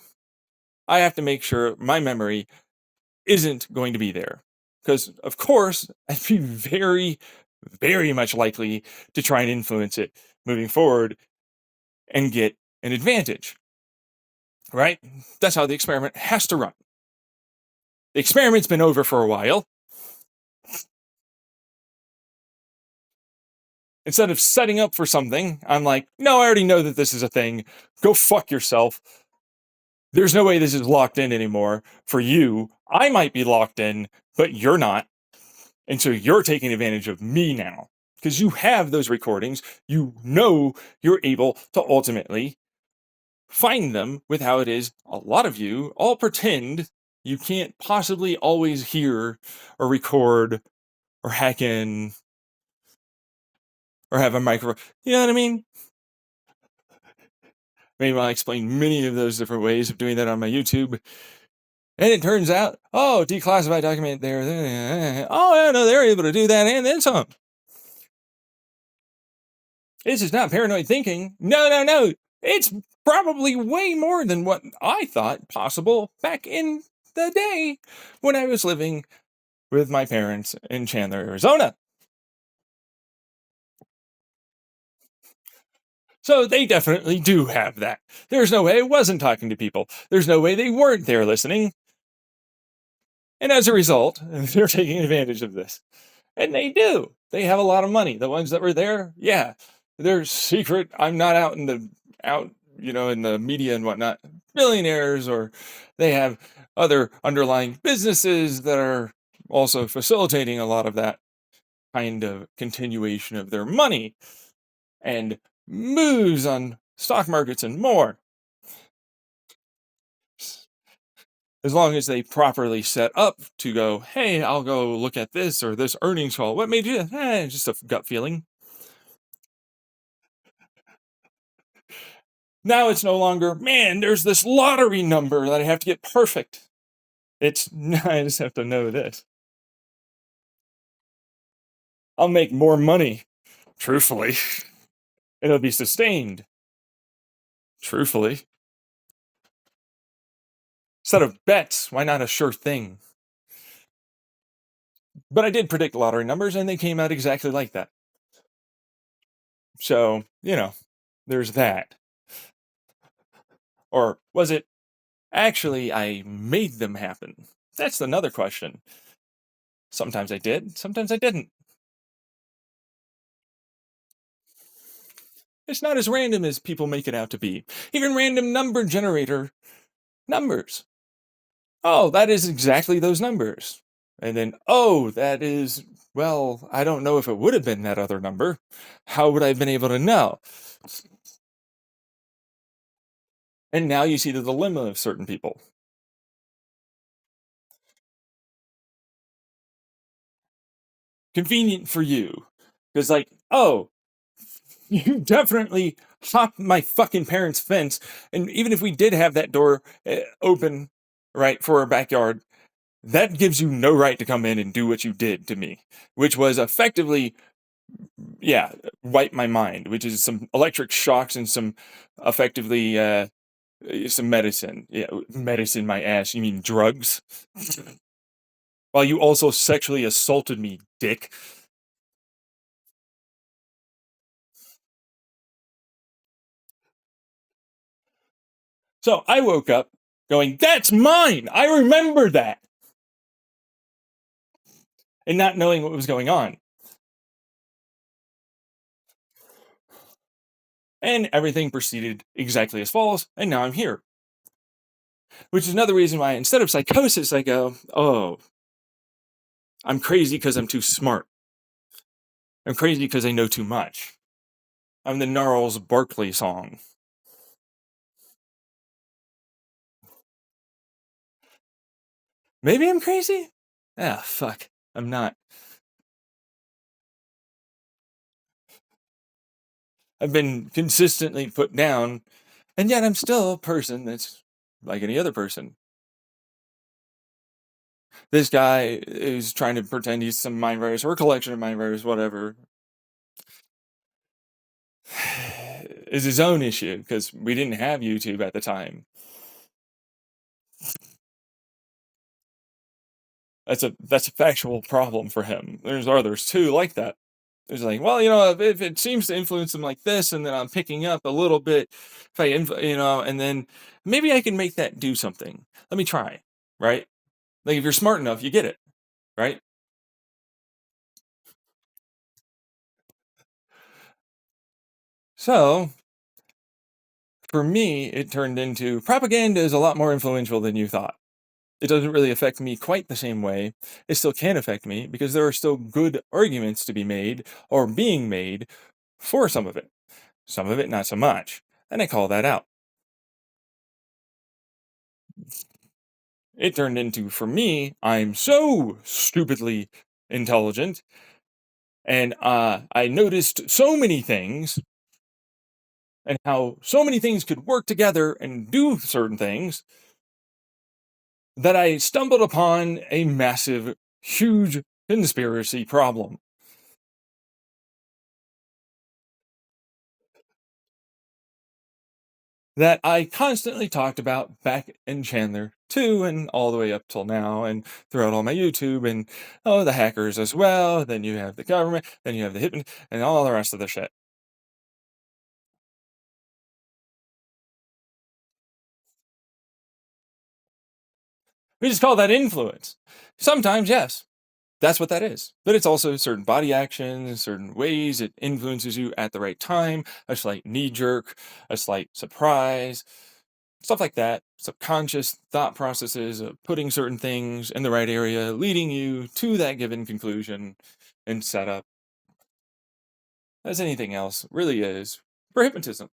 I have to make sure my memory isn't going to be there. Because, of course, I'd be very, very much likely to try and influence it moving forward and get an advantage. Right? That's how the experiment has to run. The experiment's been over for a while. Instead of setting up for something, I'm like, no, I already know that this is a thing. Go fuck yourself. There's no way this is locked in anymore. For you, I might be locked in, but you're not. And so you're taking advantage of me now. Because you have those recordings. You know you're able to ultimately find them with how it is a lot of you all pretend you can't possibly always hear or record or hack in or have a micro. You know what I mean? Maybe I'll explain many of those different ways of doing that on my YouTube. And it turns out, oh, declassified document there. Oh, yeah, no, they're able to do that and then some. This is not paranoid thinking. No, no, no. It's probably way more than what I thought possible back in the day when I was living with my parents in Chandler, Arizona. So they definitely do have that. There's no way I wasn't talking to people. There's no way they weren't there listening. And as a result, they're taking advantage of this. And they do. They have a lot of money. The ones that were there, yeah, they're secret. I'm not out in the out, in the media and whatnot. Billionaires, or they have other underlying businesses that are also facilitating a lot of that kind of continuation of their money and moves on stock markets and more. As long as they properly set up to go, hey, I'll go look at this or this earnings call. What made you? Just a gut feeling. Now it's no longer, man, there's this lottery number that I have to get perfect. It's, I just have to know this. I'll make more money, truthfully. It'll be sustained, truthfully. Instead of bets, why not a sure thing? But I did predict lottery numbers, and they came out exactly like that. So, there's that. Or was it actually I made them happen? That's another question. Sometimes I did, sometimes I didn't. It's not as random as people make it out to be. Even random number generator numbers. Oh, that is exactly those numbers. And then, oh, that is, well, I don't know if it would have been that other number. How would I have been able to know? And now you see the dilemma of certain people. Convenient for you. Because, like, oh, you definitely hopped my fucking parents' fence. And even if we did have that door open, right, for our backyard, that gives you no right to come in and do what you did to me, which was effectively, yeah, wipe my mind, which is some electric shocks and some effectively some medicine. Yeah, medicine, my ass. You mean drugs? While you also sexually assaulted me, dick. So I woke up going, that's mine. I remember that. And not knowing what was going on. And everything proceeded exactly as follows. And now I'm here. Which is another reason why instead of psychosis, I go, oh, I'm crazy because I'm too smart. I'm crazy because I know too much. I'm the Gnarls Barkley song. Maybe I'm crazy? Ah, fuck. I'm not. I've been consistently put down, and yet I'm still a person that's like any other person. This guy is trying to pretend he's some mind virus or a collection of mind virus, whatever. Is his own issue because we didn't have YouTube at the time. That's a factual problem for him. There's others too like that. It's like, well, if it seems to influence them like this, and then I'm picking up a little bit, if I, and then maybe I can make that do something. Let me try, right? Like if you're smart enough, you get it, right? So for me, it turned into propaganda is a lot more influential than you thought. It doesn't really affect me quite the same way. It still can affect me because there are still good arguments to be made or being made for some of it. Some of it, not so much. And I call that out. It turned into, for me, I'm so stupidly intelligent, and I noticed so many things, and how so many things could work together and do certain things, that I stumbled upon a massive, huge conspiracy problem. that I constantly talked about back in Chandler 2 and all the way up till now and throughout all my YouTube and the hackers as well. Then you have the government, then you have the hitman and all the rest of the shit. We just call that influence. Sometimes, yes, that's what that is. But it's also certain body actions, certain ways it influences you at the right time, a slight knee jerk, a slight surprise, stuff like that. Subconscious thought processes of putting certain things in the right area, leading you to that given conclusion and setup, as anything else really is for hypnotism.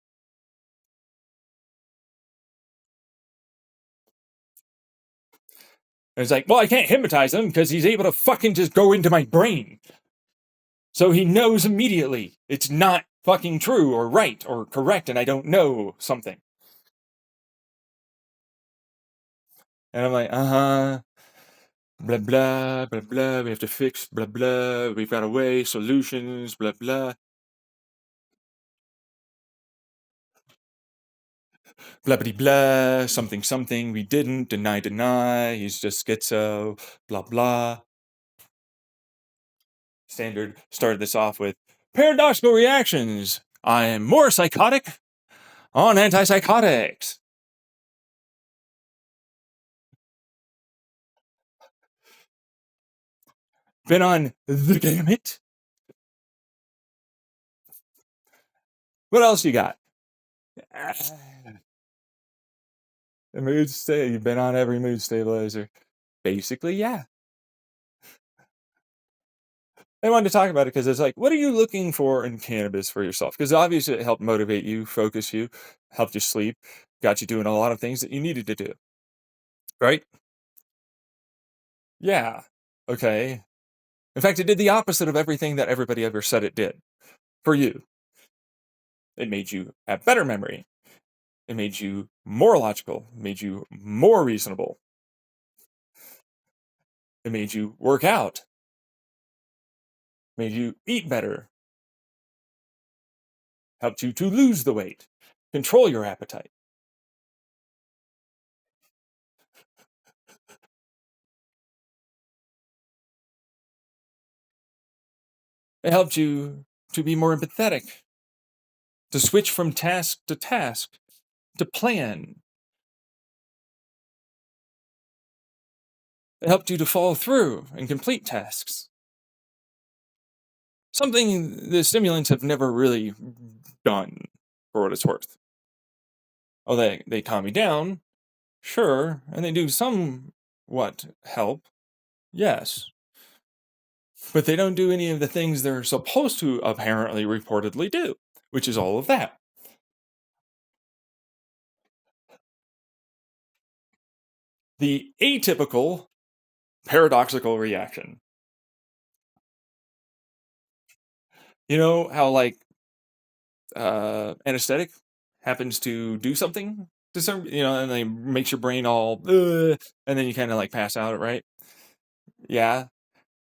And it's like, well, I can't hypnotize him because he's able to fucking just go into my brain. So he knows immediately it's not fucking true or right or correct, and I don't know something. And I'm like, blah, blah, blah, blah, we have to fix, blah, blah, we've got a way, solutions, blah, blah. Blah, blah, blah, something, something, we didn't, deny, deny, he's just schizo, blah, blah. Standard started this off with paradoxical reactions. I am more psychotic on antipsychotics. Been on the gamut. What else you got? The mood stay. You've been on every mood stabilizer. Basically, yeah. I wanted to talk about it because it's like, what are you looking for in cannabis for yourself? Because obviously it helped motivate you, focus you, helped you sleep, got you doing a lot of things that you needed to do. Right? Yeah. Okay. In fact, it did the opposite of everything that everybody ever said it did for you. It made you have better memory. It made you more logical, made you more reasonable. It made you work out, made you eat better, helped you to lose the weight, control your appetite. It helped you to be more empathetic, to switch from task, to plan. It helped you to follow through and complete tasks. Something the stimulants have never really done, for what it's worth. Oh, they calm you down, sure, and they do somewhat help, yes. But they don't do any of the things they're supposed to apparently reportedly do, which is all of that. The atypical paradoxical reaction. You know how like anesthetic happens to do something to some, and they makes your brain all, and then you kind of like pass out, right? Yeah,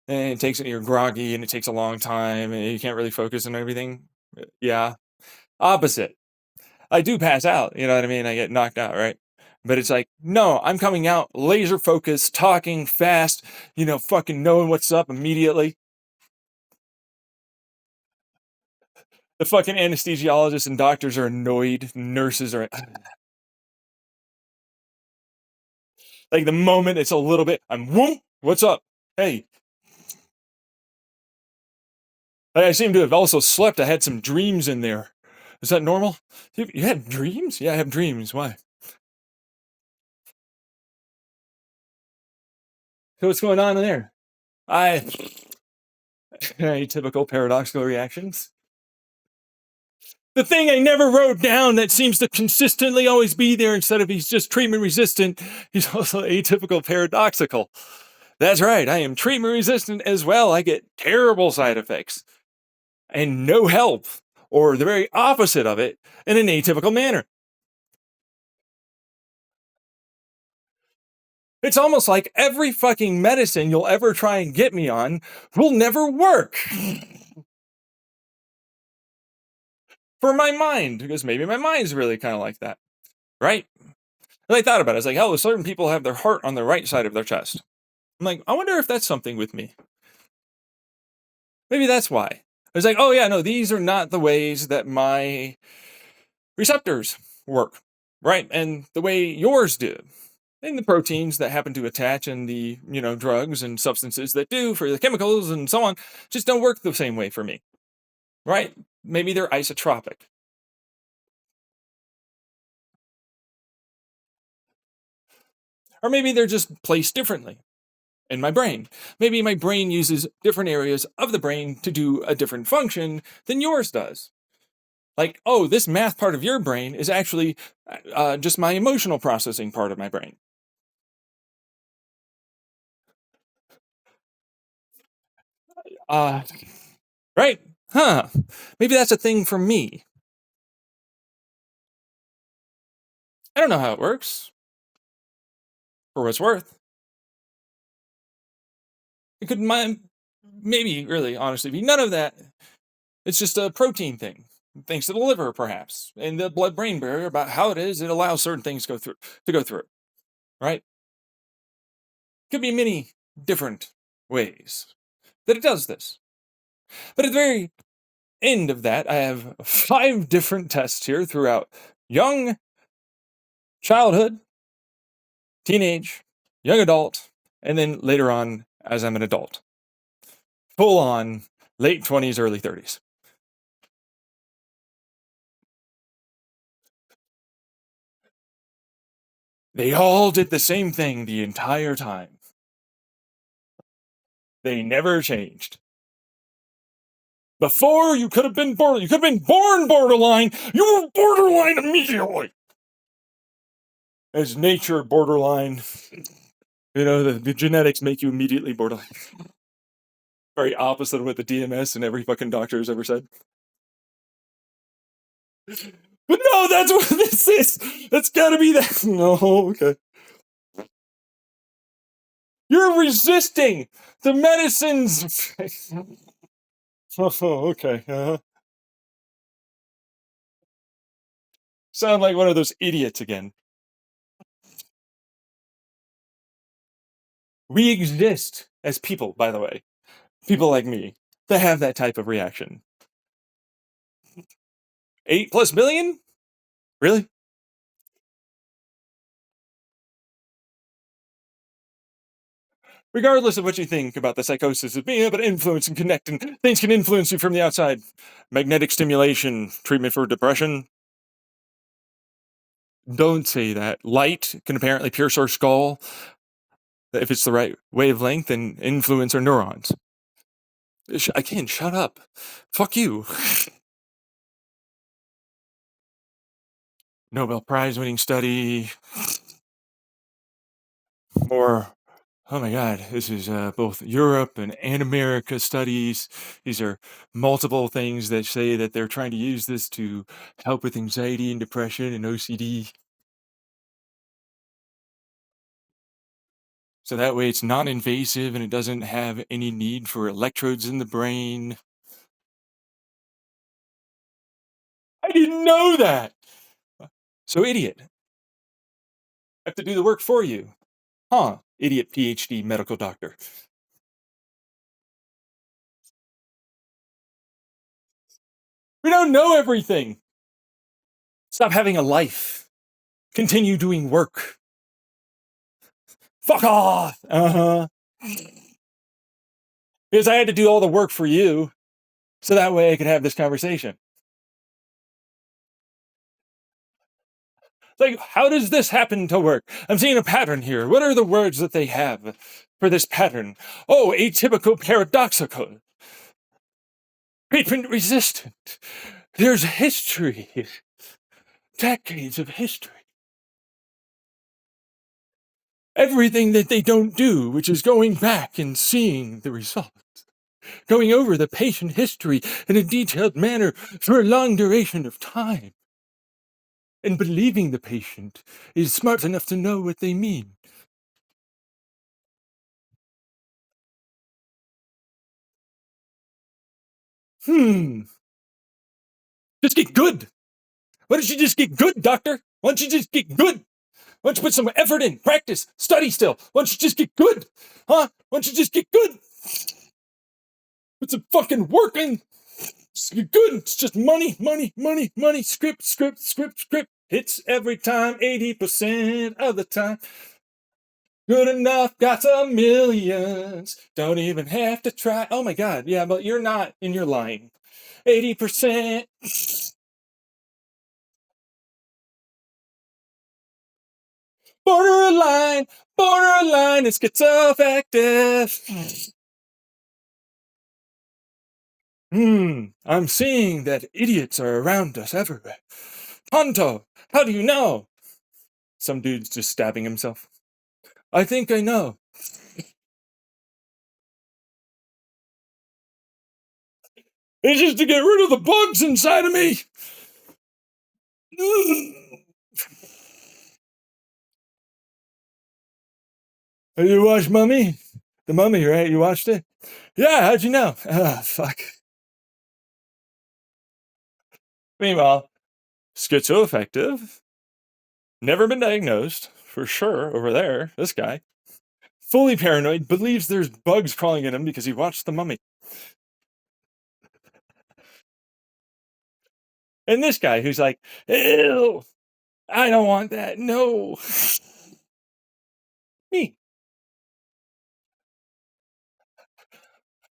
and it takes you're groggy and it takes a long time and you can't really focus on everything. Yeah, opposite. I do pass out, you know what I mean? I get knocked out, right? But it's like, no, I'm coming out laser focused, talking fast, fucking knowing what's up immediately. The fucking anesthesiologists and doctors are annoyed. Nurses are like, the moment it's a little bit, I'm whoop, what's up? Hey. I seem to have also slept. I had some dreams in there. Is that normal? You had dreams? Yeah, I have dreams. Why? So what's going on in there? Typical paradoxical reactions. The thing I never wrote down that seems to consistently always be there instead of he's just treatment resistant, he's also atypical paradoxical. That's right, I am treatment resistant as well. I get terrible side effects and no help, or the very opposite of it, in an atypical manner. It's almost like every fucking medicine you'll ever try and get me on will never work. For my mind, because maybe my mind's really kind of like that. right? And I thought about it. I was like, oh, certain people have their heart on the right side of their chest. I'm like, I wonder if that's something with me. Maybe that's why. I was like, oh yeah, no, these are not the ways that my receptors work, right? And the way yours do. And the proteins that happen to attach and the, drugs and substances that do for the chemicals and so on just don't work the same way for me, right? Maybe they're isotropic. Or maybe they're just placed differently in my brain. Maybe my brain uses different areas of the brain to do a different function than yours does. Like, oh, this math part of your brain is actually just my emotional processing part of my brain. Uh, right? Huh. Maybe that's a thing for me. I don't know how it works, for what it's worth. It could maybe really honestly be none of that. It's just a protein thing, thanks to the liver perhaps, and the blood-brain barrier about how it is. It allows certain things to go through, right? Could be many different ways that it does this. But at the very end of that, I have 5 different tests here throughout young childhood, teenage, young adult, and then later on as I'm an adult. Full on late 20s, early 30s. They all did the same thing the entire time. They never changed. Before, you could have been born. You could have been born borderline. You were borderline immediately. As nature borderline, the genetics make you immediately borderline. Very opposite of what the DMS and every fucking doctor has ever said. But no, that's what this is. That's gotta be that. No, okay. You're resisting the medicines. Oh, okay. Sound like one of those idiots again. We exist as people, by the way. People like me that have that type of reaction. 8+ million? Really? Regardless of what you think about the psychosis of being able to influence and connect, and things can influence you from the outside. Magnetic stimulation, treatment for depression. Don't say that. Light can apparently pierce our skull if it's the right wavelength and influence our neurons. I can't shut up. Fuck you. Nobel Prize winning study. Or, oh my God, this is both Europe and America studies. These are multiple things that say that they're trying to use this to help with anxiety and depression and OCD. So that way it's non invasive and it doesn't have any need for electrodes in the brain. I didn't know that. So, idiot, I have to do the work for you. Huh, idiot PhD medical doctor. We don't know everything. Stop having a life. Continue doing work. Fuck off. Uh huh. Because I had to do all the work for you, so that way I could have this conversation. Like, how does this happen to work? I'm seeing a pattern here. What are the words that they have for this pattern? Oh, atypical paradoxical. Treatment resistant. There's history. Decades of history. Everything that they don't do, which is going back and seeing the results, going over the patient history in a detailed manner for a long duration of time, and believing the patient is smart enough to know what they mean. Hmm, just get good. Why don't you just get good, doctor? Why don't you just get good? Why don't you put some effort in, practice, study still? Why don't you just get good? Huh? Why don't you just get good? Put some fucking work in. Just get good. It's just money, money, money, money. Script, script, script, script. Hits every time, 80% of the time. Good enough, got some millions. Don't even have to try. Oh my God, yeah, but you're not, and you're lying. 80%. Borderline, borderline, it's schizoaffective. I'm seeing that idiots are around us everywhere. Tonto, how do you know? Some dude's just stabbing himself. I think I know. It's just to get rid of the bugs inside of me. Have you watched Mummy? The Mummy, right? You watched it? Yeah, how'd you know? Ah, fuck. Meanwhile, schizoaffective, never been diagnosed, for sure, over there, this guy. Fully paranoid, believes there's bugs crawling in him because he watched The Mummy. And this guy who's like, ew, I don't want that, no. Me.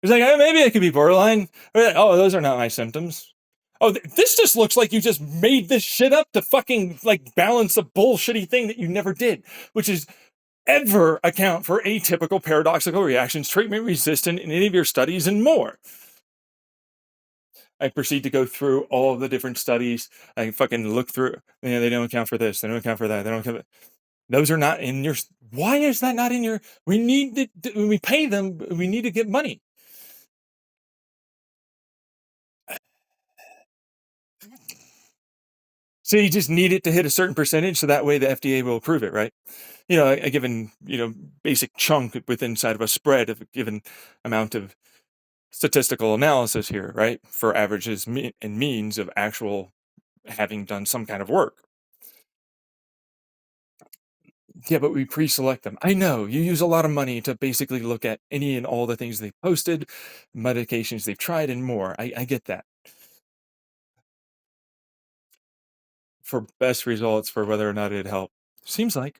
He's like, maybe I could be borderline. Oh, those are not my symptoms. Oh, this just looks like you just made this shit up to fucking like balance a bullshitty thing that you never did, which is ever account for atypical paradoxical reactions, treatment resistant in any of your studies, and more. I proceed to go through all of the different studies. I fucking look through. They don't account for this. They don't account for that. They don't account. Those are not in your. Why is that not in your? We need to. When we pay them, we need to get money. So you just need it to hit a certain percentage, so that way the FDA will approve it, right? A given basic chunk within inside of a spread of a given amount of statistical analysis here, right? For averages and means of actual having done some kind of work. Yeah, but we pre-select them. I know you use a lot of money to basically look at any and all the things they've posted, medications they've tried, and more. I get that. For best results for whether or not it'd help. Seems like.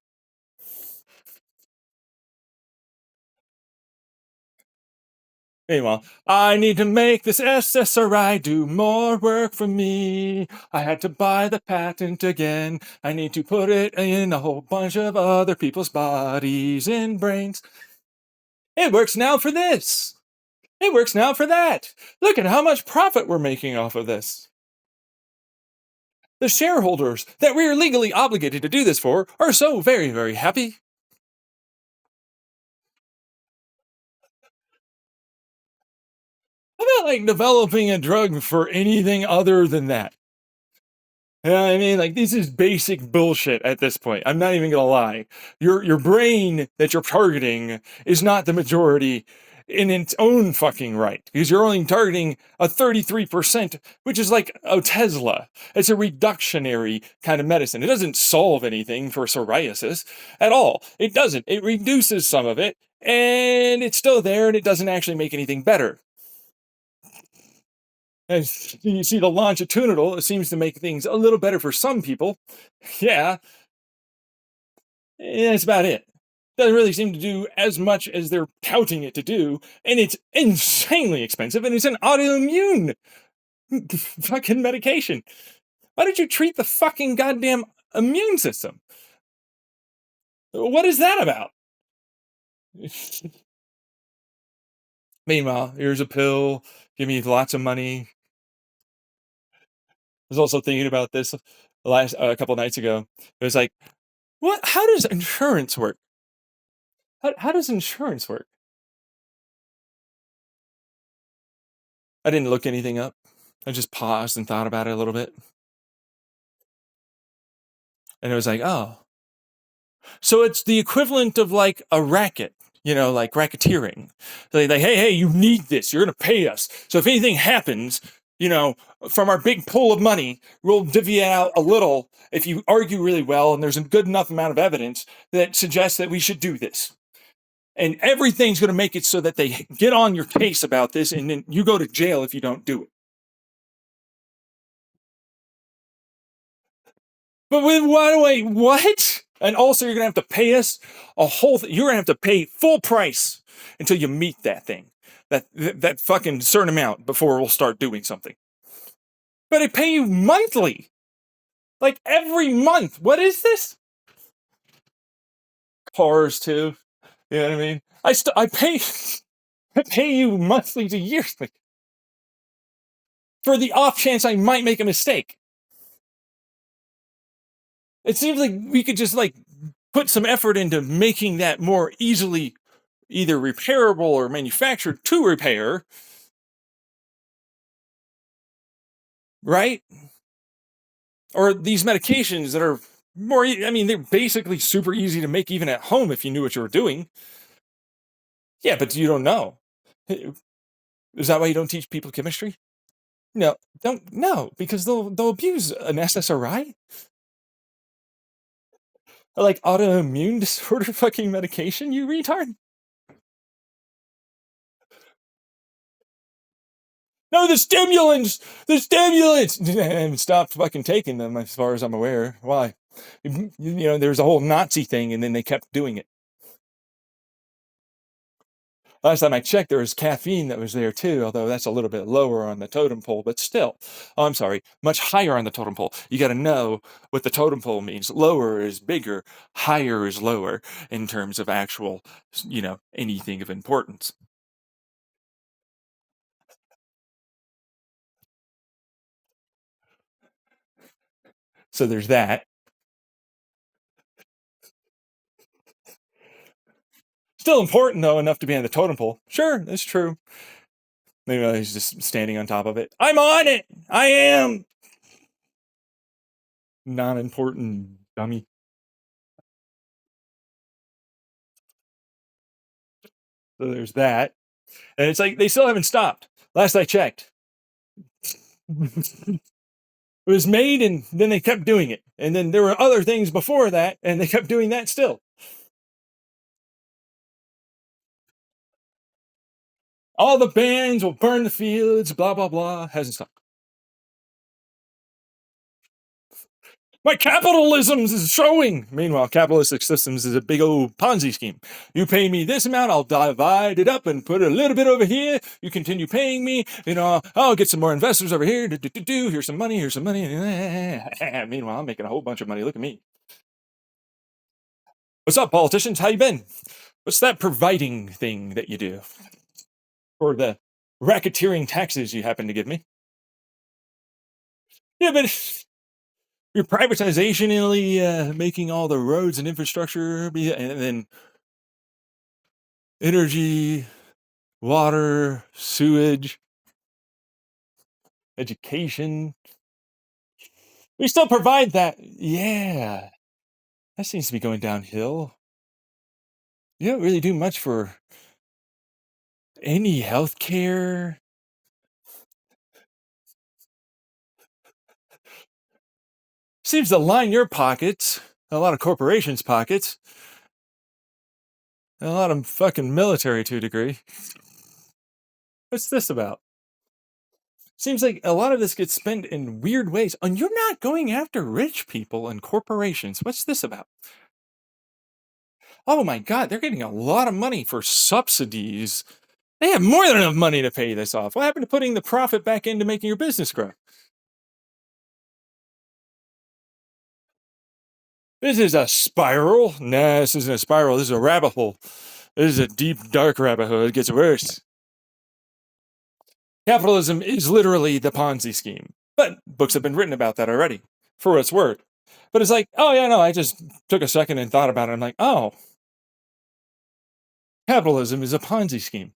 Meanwhile, I need to make this SSRI do more work for me. I had to buy the patent again. I need to put it in a whole bunch of other people's bodies and brains. It works now for this. It works now for that. Look at how much profit we're making off of this. The shareholders that we are legally obligated to do this for are so very, very happy. How about like developing a drug for anything other than that? Yeah, I mean, like, this is basic bullshit at this point. I'm not even gonna lie. Your brain that you're targeting is not the majority in its own fucking right, because you're only targeting a 33%, which is like a Tesla. It's a reductionary kind of medicine. It doesn't solve anything for psoriasis at all. It doesn't. It reduces some of it, and it's still there, and it doesn't actually make anything better. As you see, the longitudinal, it seems to make things a little better for some people. Yeah, that's about it. Doesn't really seem to do as much as they're touting it to do, and it's insanely expensive, and it's an autoimmune fucking medication. Why don't you treat the fucking goddamn immune system? What is that about? Meanwhile, here's a pill. Give me lots of money. I was also thinking about this last a couple nights ago. It was like, what? How does insurance work? How does insurance work? I didn't look anything up. I just paused and thought about it a little bit. And it was like, oh. So it's the equivalent of like a racket, like racketeering. Like, hey, you need this. You're going to pay us. So if anything happens, you know, from our big pool of money, we'll divvy out a little if you argue really well and there's a good enough amount of evidence that suggests that we should do this. And everything's going to make it so that they get on your case about this, and then you go to jail if you don't do it. But with what? And also, you're gonna have to pay us a whole. You're gonna have to pay full price until you meet that thing, that fucking certain amount before we'll start doing something. But I pay you monthly, like every month. What is this? Cars too. You know what I mean? I pay I pay you monthly to yearly for the off chance I might make a mistake. It seems like we could just like put some effort into making that more easily either repairable or manufactured to repair, right? Or these medications that are more, I mean, they're basically super easy to make even at home if you knew what you were doing. Yeah, but you don't know. Is that why you don't teach people chemistry? No, don't no, because they'll abuse an SSRI, or like autoimmune disorder fucking medication, you retard. No, the stimulants, and stopped fucking taking them as far as I'm aware. Why? There's a whole Nazi thing, and then they kept doing it. Last time I checked, there was caffeine that was there too, although that's a little bit lower on the totem pole, but still. Oh, I'm sorry, much higher on the totem pole. You got to know what the totem pole means. Lower is bigger, higher is lower in terms of actual, anything of importance. So there's that. Still important though, enough to be on the totem pole. Sure, that's true. Maybe he's just standing on top of it. I'm on it. I am. Non-important dummy. So there's that. And it's like they still haven't stopped. Last I checked. It was made and then they kept doing it. And then there were other things before that and they kept doing that still. All the bands will burn the fields, blah, blah, blah. Hasn't stopped. My capitalism is showing. Meanwhile, capitalistic systems is a big old Ponzi scheme. You pay me this amount, I'll divide it up and put a little bit over here. You continue paying me. I'll get some more investors over here. Here's some money. Here's some money. Meanwhile, I'm making a whole bunch of money. Look at me. What's up, politicians? How you been? What's that providing thing that you do? Or the racketeering taxes you happen to give me? Yeah, but you're privatizationally making all the roads and infrastructure, and then energy, water, sewage, education. We still provide that. Yeah, that seems to be going downhill. You don't really do much for any health care. Seems to line your pockets, a lot of corporations' pockets, and a lot of fucking military to a degree. What's this about? Seems like a lot of this gets spent in weird ways. And you're not going after rich people and corporations. What's this about? Oh my God, they're getting a lot of money for subsidies. They have more than enough money to pay this off. What happened to putting the profit back into making your business grow? This is a spiral. Nah, this isn't a spiral. This is a rabbit hole. This is a deep, dark rabbit hole. It gets worse. Capitalism is literally the Ponzi scheme. But books have been written about that already, for what it's worth. But it's like, oh yeah, no, I just took a second and thought about it. I'm like, oh, capitalism is a Ponzi scheme.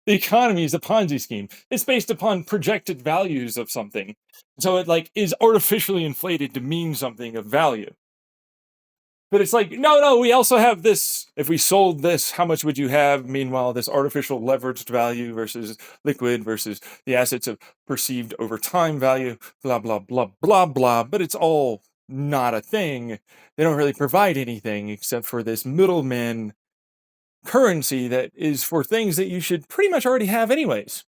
The economy is a Ponzi scheme. It's based upon projected values of something. So it like is artificially inflated to mean something of value. But it's like, no, no, we also have this. If we sold this, how much would you have? Meanwhile, this artificial leveraged value versus liquid versus the assets of perceived over time value, blah, blah, blah, blah, blah. But it's all not a thing. They don't really provide anything except for this middleman currency that is for things that you should pretty much already have, anyways.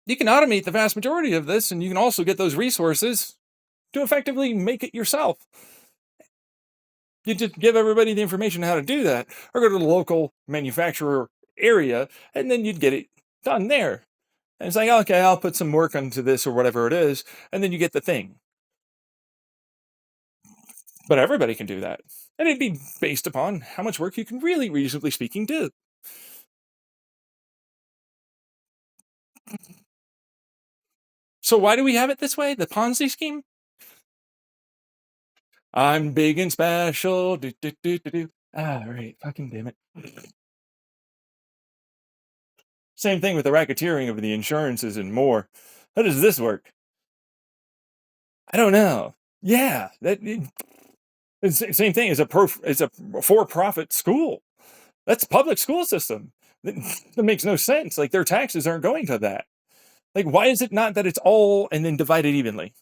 You can automate the vast majority of this, and you can also get those resources to effectively make it yourself. You just give everybody the information how to do that, or go to the local manufacturer area, and then you'd get it done there. And it's like, okay, I'll put some work onto this or whatever it is, and then you get the thing. But everybody can do that. And it'd be based upon how much work you can really, reasonably speaking, do. So why do we have it this way? The Ponzi scheme? I'm big and special. Do, do, do, do, do. Ah, right. Fucking damn it. Same thing with the racketeering of the insurances and more. How does this work? I don't know. Yeah, it's the same thing as it's a for-profit school. That's public school system. That makes no sense. Like, their taxes aren't going to that. Like, why is it not that it's all and then divided evenly?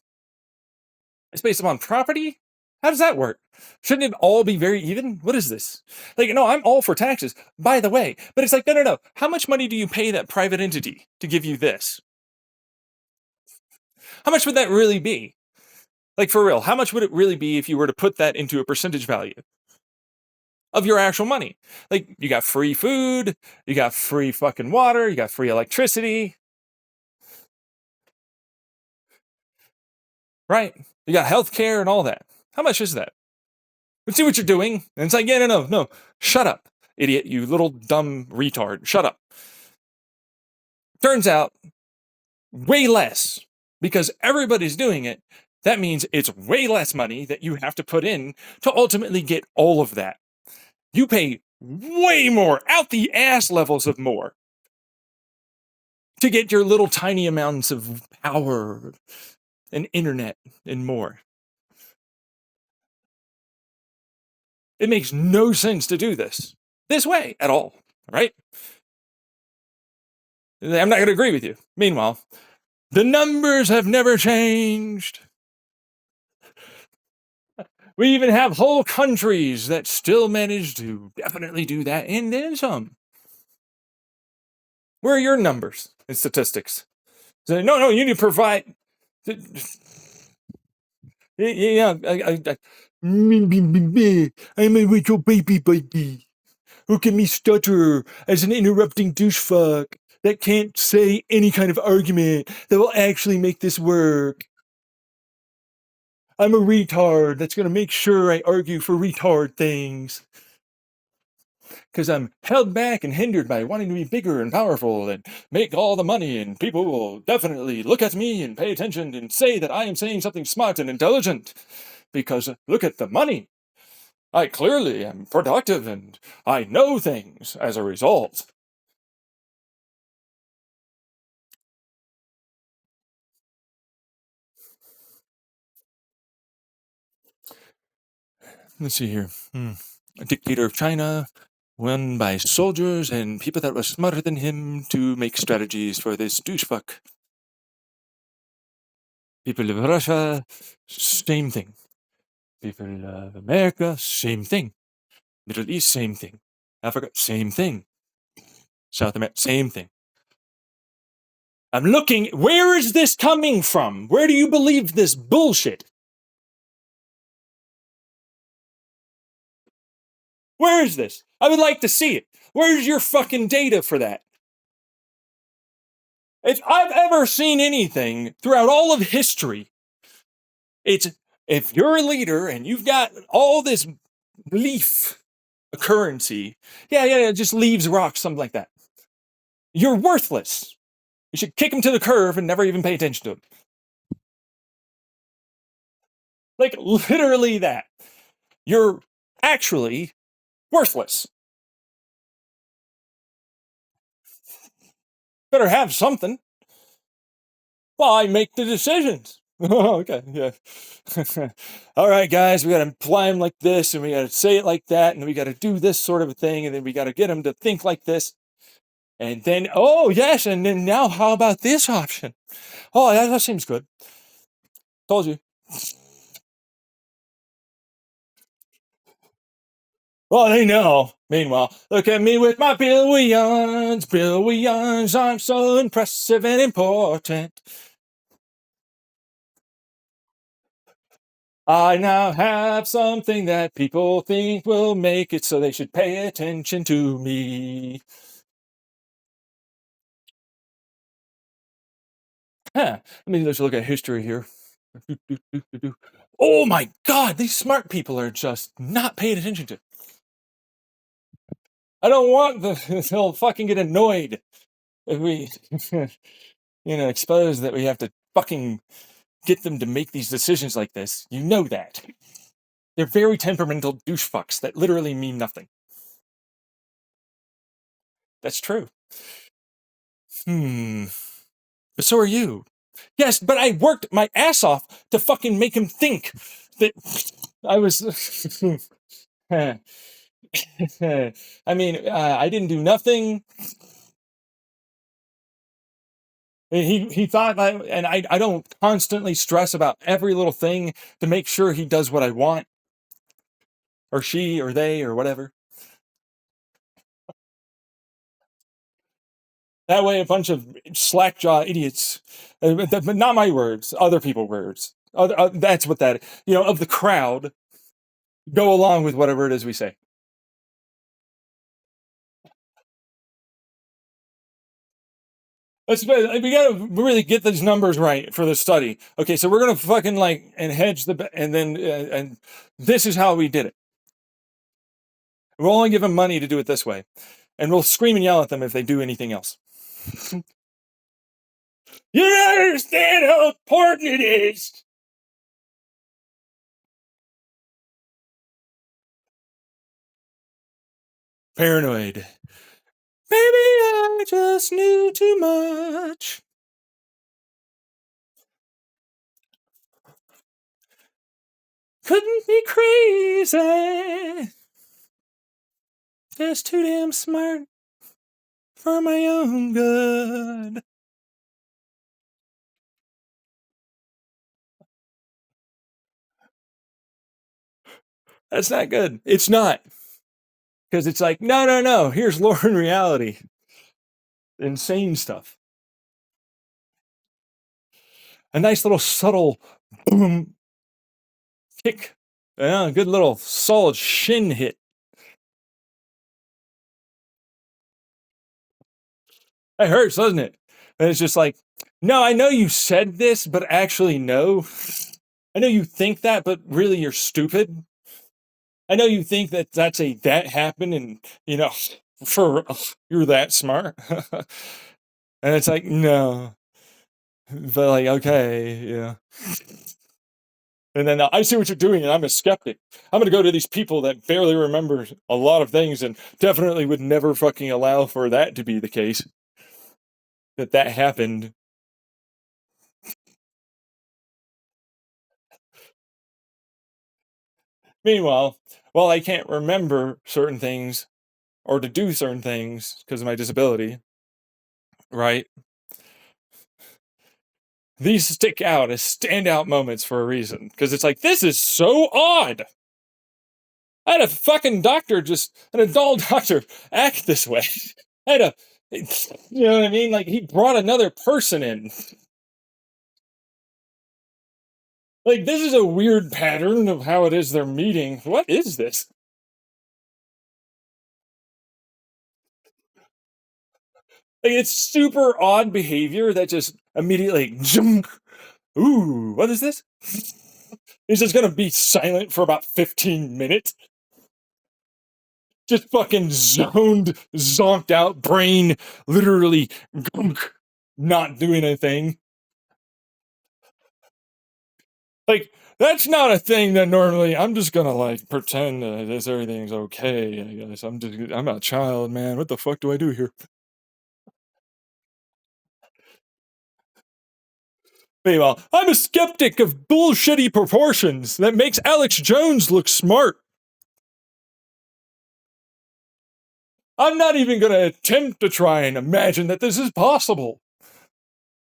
It's based upon property? How does that work? Shouldn't it all be very even? What is this? Like, no, I'm all for taxes, by the way. But it's like, no, no, no. How much money do you pay that private entity to give you this? How much would that really be? Like, for real, how much would it really be if you were to put that into a percentage value of your actual money? Like, you got free food, you got free fucking water, you got free electricity, right? You got healthcare and all that. How much is that? But see what you're doing? And it's like, yeah, no, no, no. Shut up, idiot, you little dumb retard. Shut up. Turns out, way less. Because everybody's doing it, that means it's way less money that you have to put in to ultimately get all of that. You pay way more, out the ass levels of more, to get your little tiny amounts of power and internet and more. It makes no sense to do this way at all, right? I'm not going to agree with you. Meanwhile, the numbers have never changed. We even have whole countries that still manage to definitely do that, and then some. Where are your numbers and statistics? So, no, no, you need to provide. Yeah, I'm a little baby. Look at me stutter as an interrupting douchefuck that can't say any kind of argument that will actually make this work. I'm a retard that's going to make sure I argue for retard things. Because I'm held back and hindered by wanting to be bigger and powerful and make all the money, and people will definitely look at me and pay attention and say that I am saying something smart and intelligent. Because look at the money. I clearly am productive and I know things as a result. Let's see here. A dictator of China, won by soldiers and people that were smarter than him to make strategies for this douchefuck. People of Russia, same thing. People of America, same thing. Middle East, same thing. Africa, same thing. South America, same thing. I'm looking, where is this coming from? Where do you believe this bullshit? Where is this? I would like to see it. Where's your fucking data for that? If I've ever seen anything throughout all of history, it's if you're a leader and you've got all this leaf currency, yeah, just leaves, rocks, something like that. You're worthless. You should kick him to the curb and never even pay attention to him. Like, literally that. You're actually worthless. Better have something. Well, I make the decisions. Oh, okay, yeah. All right, guys, we got to apply him like this, and we got to say it like that, and we got to do this sort of a thing, and then we got to get him to think like this, and then, oh yes, and then now how about this option? Oh, that seems good. Told you. Well, they know. Meanwhile, look at me with my billions, billions. I'm so impressive and important. I now have something that people think will make it so they should pay attention to me. Huh. Let me just look at history here. Oh my God, these smart people are just not paying attention to. I don't want they'll fucking get annoyed if we, expose that we have to fucking get them to make these decisions like this. You know that. They're very temperamental douche fucks that literally mean nothing. That's true. But so are you. Yes, but I worked my ass off to fucking make him think that I was. I mean, I didn't do nothing. He thought and I don't constantly stress about every little thing to make sure he does what I want, or she, or they, or whatever. That way, a bunch of slackjaw idiots, but not my words, other people words. That's what that, of the crowd, go along with whatever it is we say. We gotta really get these numbers right for the study. Okay, so we're gonna fucking and hedge and then and this is how we did it. We'll only give them money to do it this way, and we'll scream and yell at them if they do anything else. You don't understand how important it is. Paranoid. Maybe I just knew too much. Couldn't be crazy. Just too damn smart for my own good. That's not good. It's not. Because it's like, no, no, no. Here's lore and reality. Insane stuff. A nice little subtle boom kick. Yeah, good little solid shin hit. It hurts, doesn't it? And it's just like, no, I know you said this, but actually, no. I know you think that, but really you're stupid. I know you think that happened and, for you're that smart. And it's like, no. But like, okay, yeah. And then I see what you're doing, and I'm a skeptic. I'm going to go to these people that barely remember a lot of things and definitely would never fucking allow for that to be the case. That happened. Meanwhile, while I can't remember certain things or to do certain things because of my disability, right? These stick out as standout moments for a reason because it's like, this is so odd. I had a fucking doctor, just an adult doctor, act this way. I had you know what I mean? Like, he brought another person in. Like, this is a weird pattern of how it is they're meeting. What is this? Like, it's super odd behavior that just immediately, junk. Ooh, what is this? He's just gonna be silent for about 15 minutes. Just fucking zoned, zonked out, brain literally gunk, not doing anything. Like, that's not a thing that normally I'm just gonna pretend that everything's okay. I guess I'm a child, man. What the fuck do I do here? Meanwhile, I'm a skeptic of bullshitty proportions that makes Alex Jones look smart. I'm not even going to attempt to try and imagine that this is possible.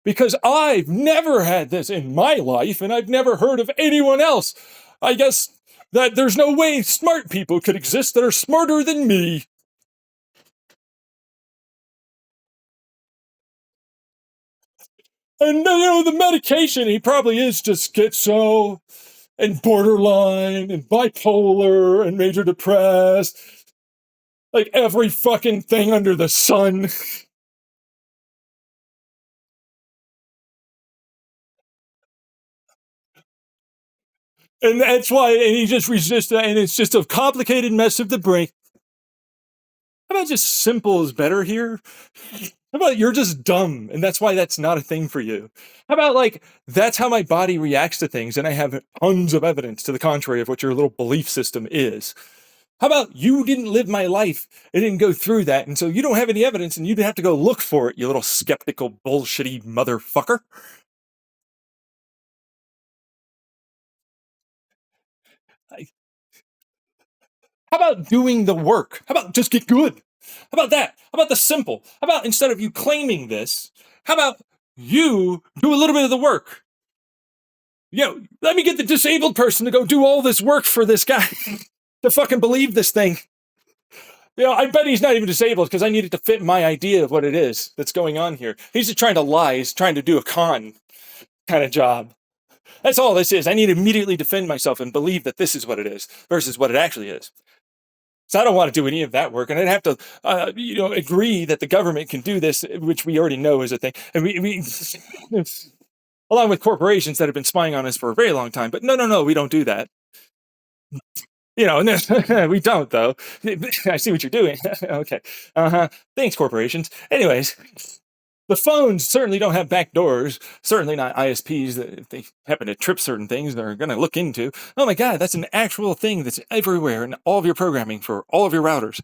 Because I've never had this in my life, and I've never heard of anyone else. I guess that there's no way smart people could exist that are smarter than me. And, the medication, he probably is just schizo and borderline and bipolar and major depressed. Like every fucking thing under the sun. And that's why, and he just resists it, and it's just a complicated mess of the brain. How about just simple is better here? How about you're just dumb, and that's why that's not a thing for you? How about, like, that's how my body reacts to things, and I have tons of evidence to the contrary of what your little belief system is? How about you didn't live my life? It didn't go through that, and so you don't have any evidence, and you'd have to go look for it, you little skeptical, bullshitty motherfucker. How about doing the work? How about just get good? How about that? How about the simple? How about instead of you claiming this, how about you do a little bit of the work? Let me get the disabled person to go do all this work for this guy to fucking believe this thing. I bet he's not even disabled because I need it to fit my idea of what it is that's going on here. He's just trying to lie. He's trying to do a con kind of job. That's all this is. I need to immediately defend myself and believe that this is what it is versus what it actually is. So I don't want to do any of that work, and I'd have to, agree that the government can do this, which we already know is a thing, and we along with corporations that have been spying on us for a very long time. But no, we don't do that. We don't though. I see what you're doing. Okay, thanks, corporations. Anyways. The phones certainly don't have back doors, certainly not ISPs that if they happen to trip certain things, they're going to look into. Oh my God, that's an actual thing that's everywhere in all of your programming for all of your routers.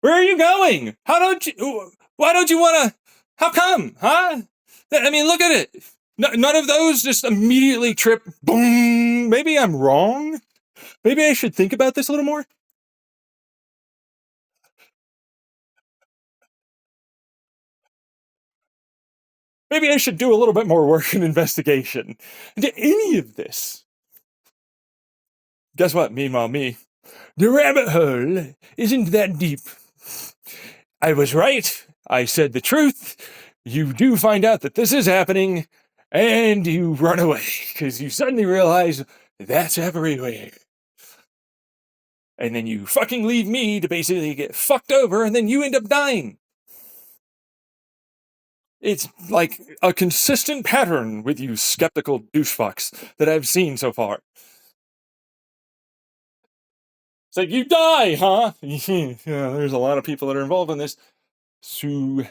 Where are you going? Why don't you want to, how come, huh? I mean, look at it. None of those just immediately trip, boom. Maybe I'm wrong. Maybe I should think about this a little more. Maybe I should do a little bit more work and investigation into any of this. Guess what? Meanwhile, me. The rabbit hole isn't that deep. I was right. I said the truth. You do find out that this is happening, and you run away because you suddenly realize that's everywhere. And then you fucking leave me to basically get fucked over, and then you end up dying. It's like a consistent pattern with you skeptical douchefucks that I've seen so far. It's like, you die, huh? Yeah, there's a lot of people that are involved in this. So...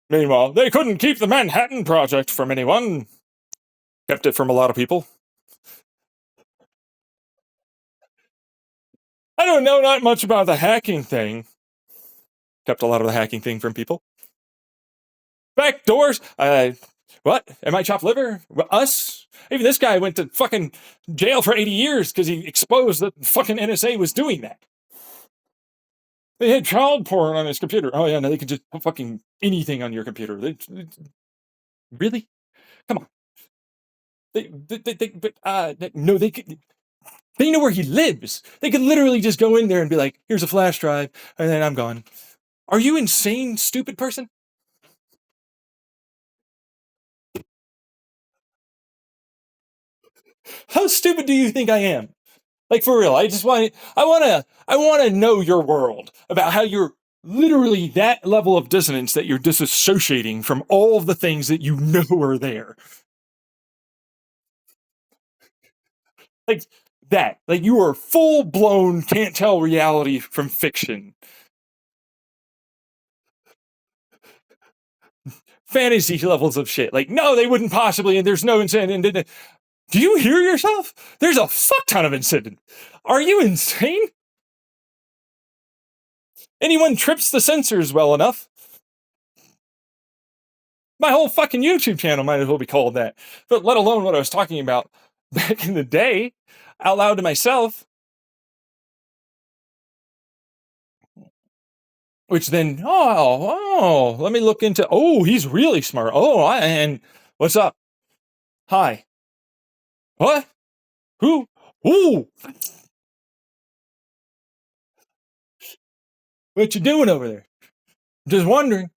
Meanwhile, they couldn't keep the Manhattan Project from anyone. Kept it from a lot of people. I don't know not much about the hacking thing. Kept a lot of the hacking thing from people. Back doors? What? Am I chopped liver? Us? Even this guy went to fucking jail for 80 years because he exposed that fucking NSA was doing that. They had child porn on his computer. Oh yeah, no, they could just put fucking anything on your computer. Really? Come on. No, they could. They know where he lives. They could literally just go in there and be like, "Here's a flash drive," and then I'm gone. Are you insane, stupid person? How stupid do you think I am? Like, for real, I want to know your world about how you're literally that level of dissonance that you're disassociating from all of the things that you know are there. Like that. Like you are full blown can't tell reality from fiction. Fantasy levels of shit. Like, no, they wouldn't possibly, and there's no incentive. Do you hear yourself? There's a fuck ton of incident. Are you insane? Anyone trips the sensors well enough, my whole fucking YouTube channel might as well be called that. But let alone what I was talking about back in the day, out loud to myself, which then, let me look into, he's really smart. And what's up? Hi. What? Who? Ooh, what you doing over there? Just wondering.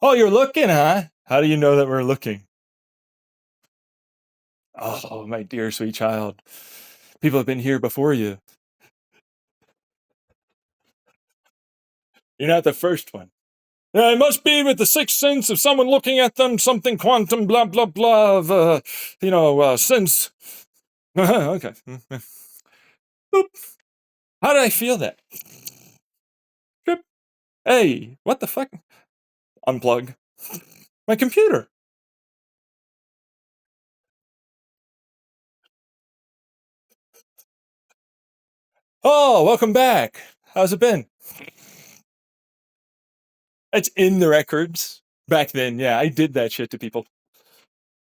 Oh, you're looking, huh? How do you know that we're looking? Oh, my dear sweet child. People have been here before you. You're not the first one. It must be with the sixth sense of someone looking at them, something quantum, blah, blah, blah, of, sense. Okay. Boop. How did I feel that? Trip. Hey, what the fuck? Unplug. My computer. Oh, welcome back. How's it been? It's in the records. Back then, yeah, I did that shit to people.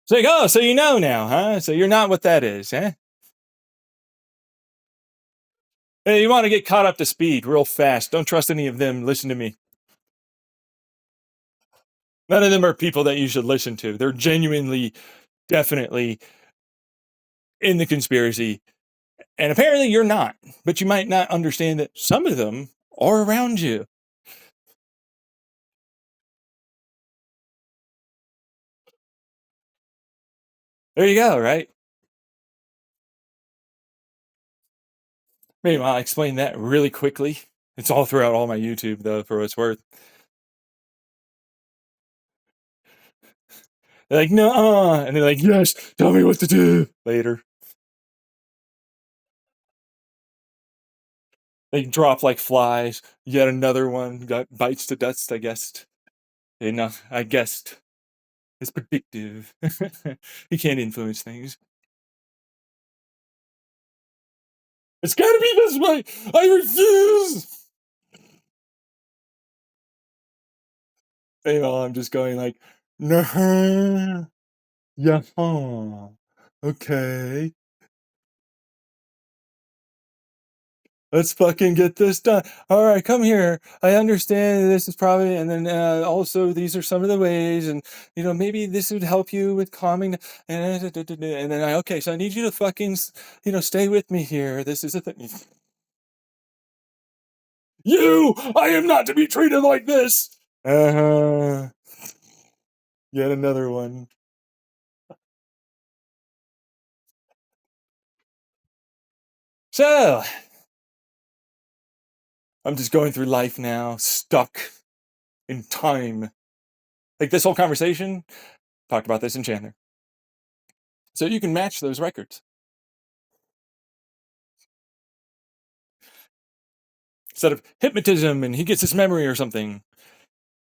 It's like, oh, so you know now, huh? So you're not what that is, huh? Hey, you want to get caught up to speed real fast. Don't trust any of them. Listen to me. None of them are people that you should listen to. They're genuinely, definitely in the conspiracy. And apparently you're not. But you might not understand that some of them are around you. There you go, right? Maybe I'll explain that really quickly. It's all throughout all my YouTube, though, for what it's worth. They're like, no, and they're like, yes, tell me what to do later. They drop like flies. Yet another one got bites to dust, I guessed. I guessed. It's predictive. You can't influence things. It's gotta be this way. I refuse. Meanwhile, I'm just going like, nah, yeah, okay. Let's fucking get this done. All right, come here. I understand this is probably, and then also these are some of the ways, and maybe this would help you with calming. And then okay, so I need you to fucking, stay with me here. This is a thing. I am not to be treated like this. Yet another one. So, I'm just going through life now, stuck in time. Like this whole conversation, talked about this in Chandler. So you can match those records. Instead of hypnotism and he gets his memory or something,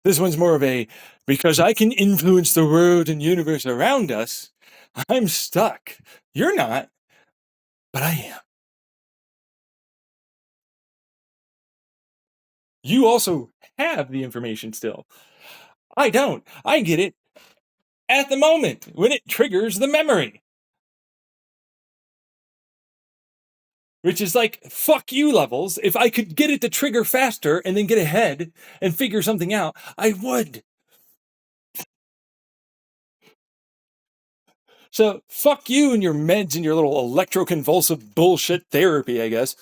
this one's more of a, because I can influence the world and universe around us, I'm stuck. You're not, but I am. You also have the information still. I don't. I get it at the moment when it triggers the memory. Which is like, fuck you levels. If I could get it to trigger faster and then get ahead and figure something out, I would. So fuck you and your meds and your little electroconvulsive bullshit therapy, I guess.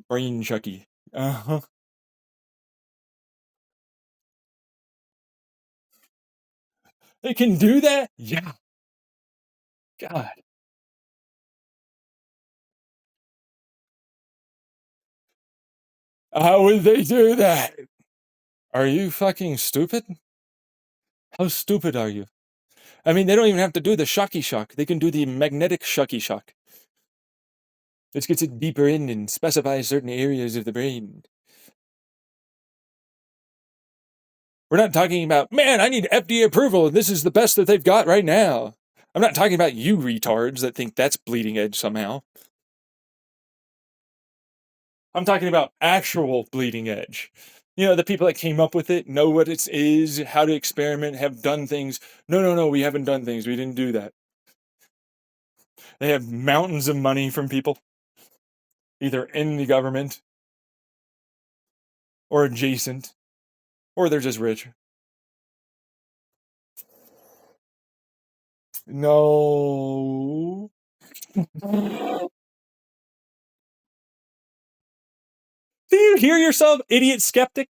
Brain Chucky. Uh-huh. They can do that? Yeah. God. How would they do that? Are you fucking stupid? How stupid are you? I mean, they don't even have to do the shocky shock. They can do the magnetic shocky shock. This gets it deeper in and specifies certain areas of the brain. We're not talking about, man, I need FDA approval and this is the best that they've got right now. I'm not talking about you retards that think that's bleeding edge somehow. I'm talking about actual bleeding edge. You know, the people that came up with it know what it is, how to experiment, have done things. No, we haven't done things. We didn't do that. They have mountains of money from people, either in the government or adjacent, or they're just rich. No. Do you hear yourself, idiot skeptic?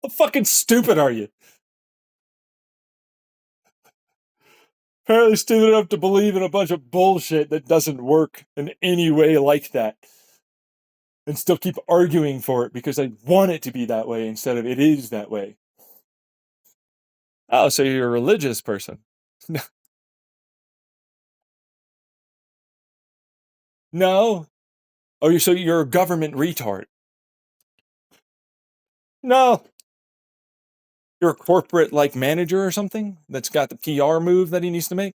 How fucking stupid are you? Apparently stupid enough to believe in a bunch of bullshit that doesn't work in any way like that. And still keep arguing for it because I want it to be that way instead of it is that way. Oh, so you're a religious person. No. Oh, so you're a government retard. No. You're a corporate like manager or something that's got the PR move that he needs to make?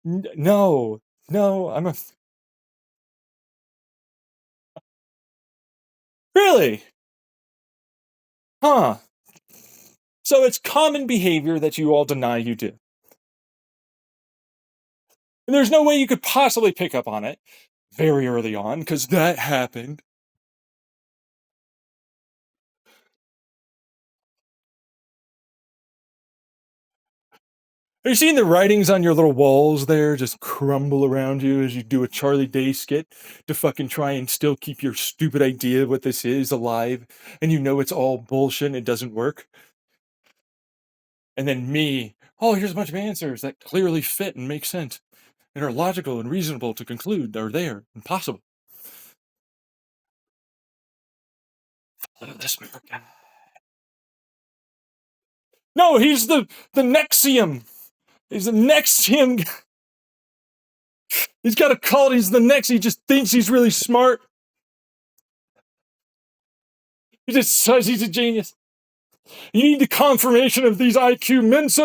No. No, I'm a Really? Huh. So it's common behavior that you all deny you do. And there's no way you could possibly pick up on it very early on, because that happened. Are you seeing the writings on your little walls there just crumble around you as you do a Charlie Day skit to fucking try and still keep your stupid idea of what this is alive, and you know it's all bullshit and it doesn't work? And then me, oh, here's a bunch of answers that clearly fit and make sense and are logical and reasonable to conclude are there and possible. Follow this guy. No, he's the NXIVM. He's the NXIVM. He's got a cult. He's the next. He just thinks he's really smart. He just says he's a genius. You need the confirmation of these IQ Mensa.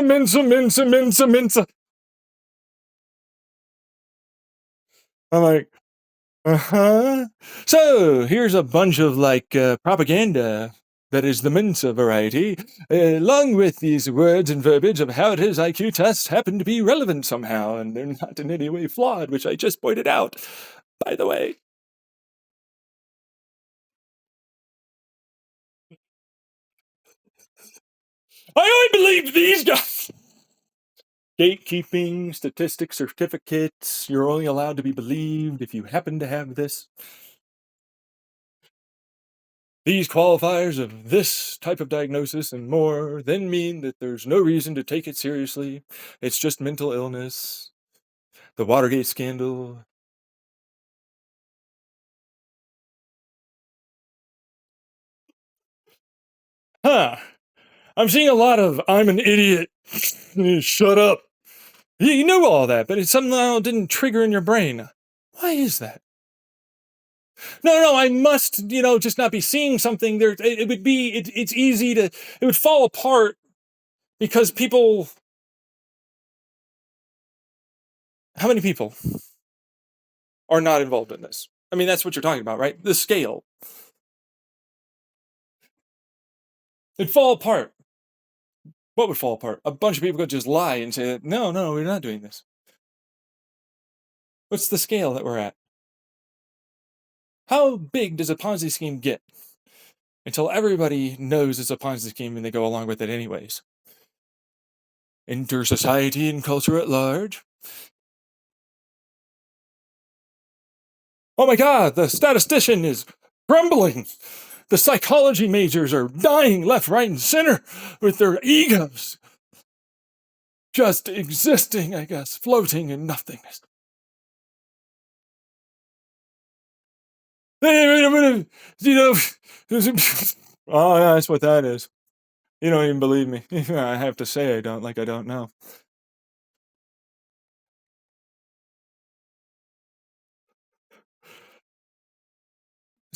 I'm like, So here's a bunch of like propaganda that is the Mensa variety, along with these words and verbiage of how his IQ tests happen to be relevant somehow, and they're not in any way flawed, which I just pointed out, by the way. I only believed these guys. Gatekeeping, statistic certificates, you're only allowed to be believed if you happen to have this. These qualifiers of this type of diagnosis and more then mean that there's no reason to take it seriously. It's just mental illness. The Watergate scandal. Huh. I'm seeing a lot of I'm an idiot. Shut up. You know all that, but it somehow didn't trigger in your brain. Why is that? No, I must, just not be seeing something there. It would be, it's easy to, it would fall apart because people, how many people are not involved in this? I mean, that's what you're talking about, right? The scale. It'd fall apart. What would fall apart? A bunch of people could just lie and say, no, we're not doing this. What's the scale that we're at? How big does a Ponzi scheme get? Until everybody knows it's a Ponzi scheme and they go along with it anyways. Enter society and culture at large. Oh my God, the statistician is crumbling. The psychology majors are dying left, right, and center with their egos just existing, I guess, floating in nothingness. Oh, yeah, that's what that is. You don't even believe me. I have to say I don't, like I don't know.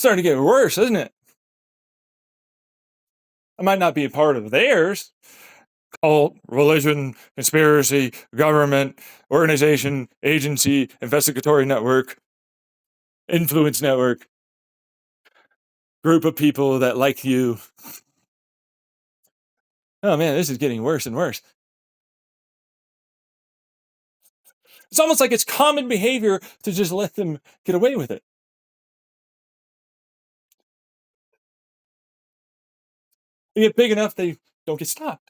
starting to get worse, isn't it? I might not be a part of theirs. Cult, religion, conspiracy, government, organization, agency, investigatory network, influence network, group of people that like you. Oh man, this is getting worse and worse. It's almost like it's common behavior to just let them get away with it. They get big enough, they don't get stopped.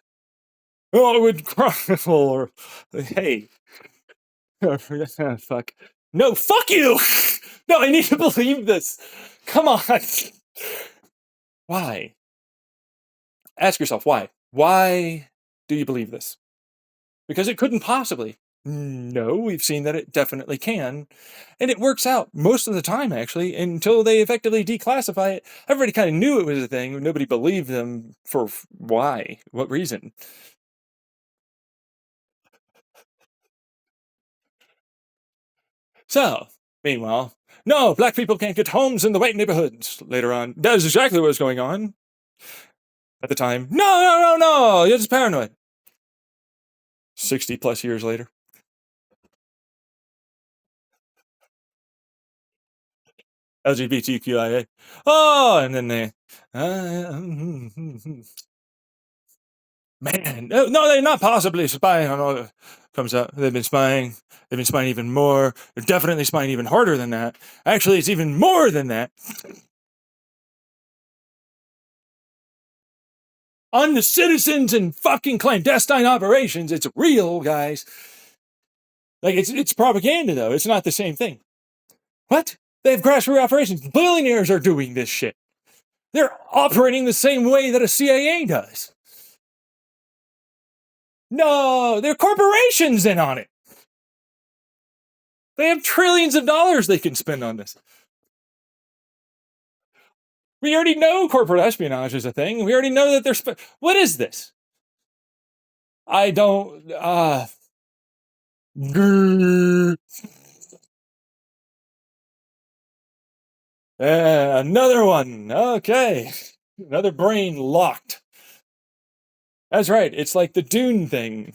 Oh, it would chronicle, or hey, fuck. No, fuck you! No, I need to believe this. Come on. Why? Ask yourself why. Why do you believe this? Because it couldn't possibly. No, we've seen that it definitely can. And it works out most of the time, actually, until they effectively declassify it. Everybody kind of knew it was a thing. Nobody believed them for why? What reason? So, meanwhile, no, black people can't get homes in the white neighborhoods later on. That is exactly what was going on at the time. No, no, no, no, you're just paranoid. 60 plus years later. LGBTQIA. Oh, and then they, man, no, they're not possibly spying on all. Comes out, they've been spying. They've been spying even more. They're definitely spying even harder than that. Actually, it's even more than that. On the citizens and fucking clandestine operations, it's real, guys. Like it's propaganda though. It's not the same thing. What? They have grassroots operations. Billionaires are doing this shit. They're operating the same way that a CIA does. No, they're corporations in on it. They have trillions of dollars they can spend on this. We already know corporate espionage is a thing. We already know that they're. What is this? I don't. Another one. Okay. Another brain locked. That's right. It's like the Dune thing,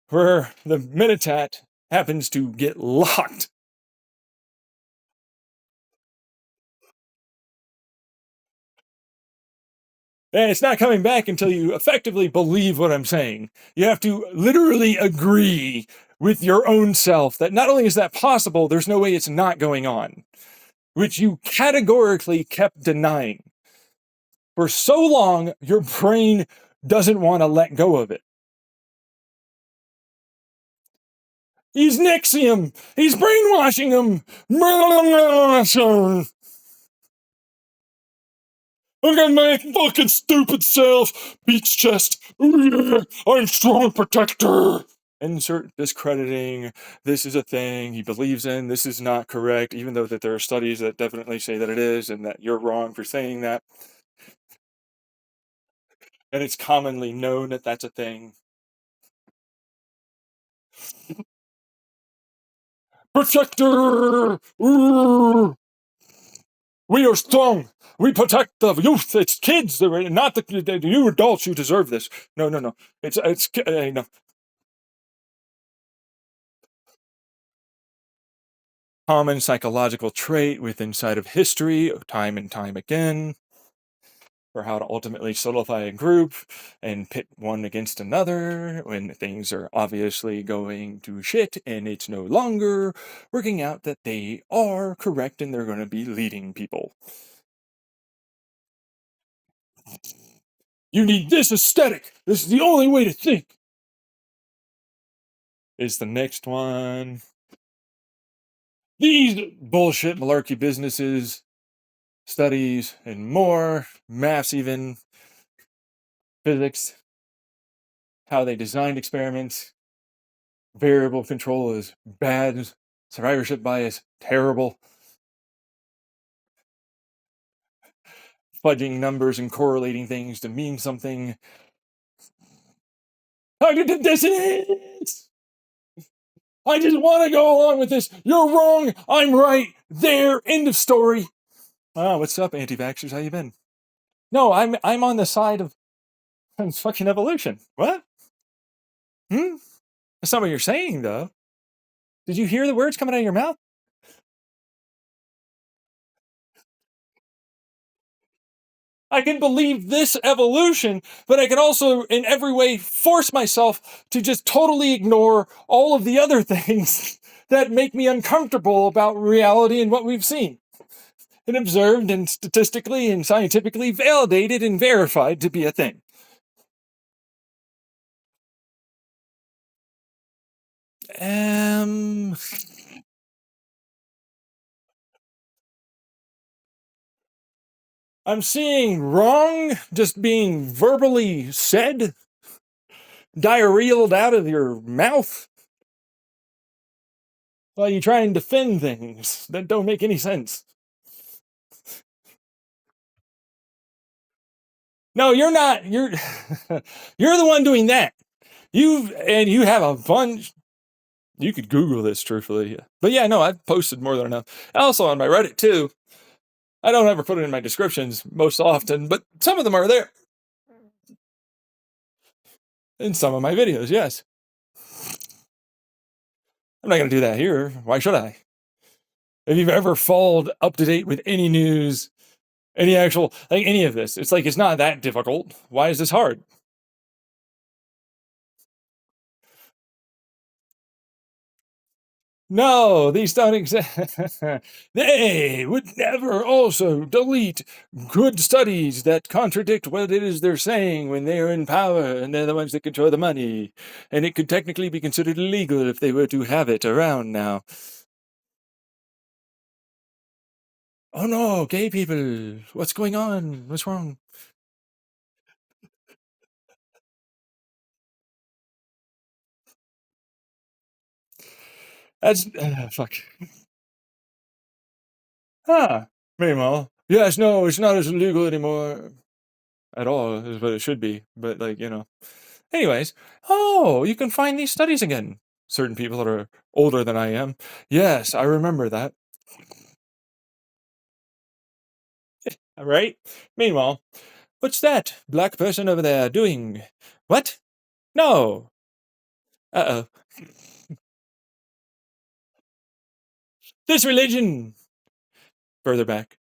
where the Minotat happens to get locked. And it's not coming back until you effectively believe what I'm saying. You have to literally agree with your own self that not only is that possible, there's no way it's not going on, which you categorically kept denying. For so long, your brain doesn't want to let go of it. He's Nixium! He's brainwashing him! Look at my fucking stupid self! Beats chest! I'm strong protector! Insert discrediting. This is a thing he believes in. This is not correct, even though that there are studies that definitely say that it is, and that you're wrong for saying that. And it's commonly known that that's a thing. Protector! We are strong. We protect the youth. It's kids, not the you adults. You deserve this. No, no, no. It's no. Common psychological trait with inside of history, time and time again, for how to ultimately solidify a group and pit one against another when things are obviously going to shit and it's no longer working out that they are correct and they're going to be leading people. You need this aesthetic. This is the only way to think. Is the next one. These bullshit malarkey businesses, studies, and more, maths even, physics, how they designed experiments, variable control is bad, survivorship bias, terrible, fudging numbers and correlating things to mean something. Cognitive dissonance! I just want to go along with this. You're wrong. I'm right. There. End of story. Oh, what's up, anti-vaxxers? How you been? No, I'm on the side of fucking evolution. What? Hmm? That's not what you're saying, though. Did you hear the words coming out of your mouth? I can believe this evolution, but I can also, in every way, force myself to just totally ignore all of the other things that make me uncomfortable about reality and what we've seen and observed and statistically and scientifically validated and verified to be a thing. Um, I'm seeing wrong just being verbally said, diarrheaed out of your mouth while you try and defend things that don't make any sense. No, you're not. You're you're the one doing that. You have a bunch. You could Google this truthfully, but yeah, no, I've posted more than enough. Also on my Reddit too. I don't ever put it in my descriptions most often, but some of them are there in some of my videos. Yes, I'm not going to do that here. Why should I? If you've ever followed up to date with any news, any actual like any of this, it's like it's not that difficult. Why is this hard? No, these don't exist. They would never also delete good studies that contradict what it is they're saying when they're in power and they're the ones that control the money. And it could technically be considered illegal if they were to have it around now. Oh no, gay people. What's going on? What's wrong? That's fuck. Ah, meanwhile, yes, no, it's not as illegal anymore at all, is what it should be. But like, anyways, oh, you can find these studies again. Certain people that are older than I am. Yes, I remember that. All right. Meanwhile, what's that black person over there doing? What? No. Uh oh. This religion. Further back.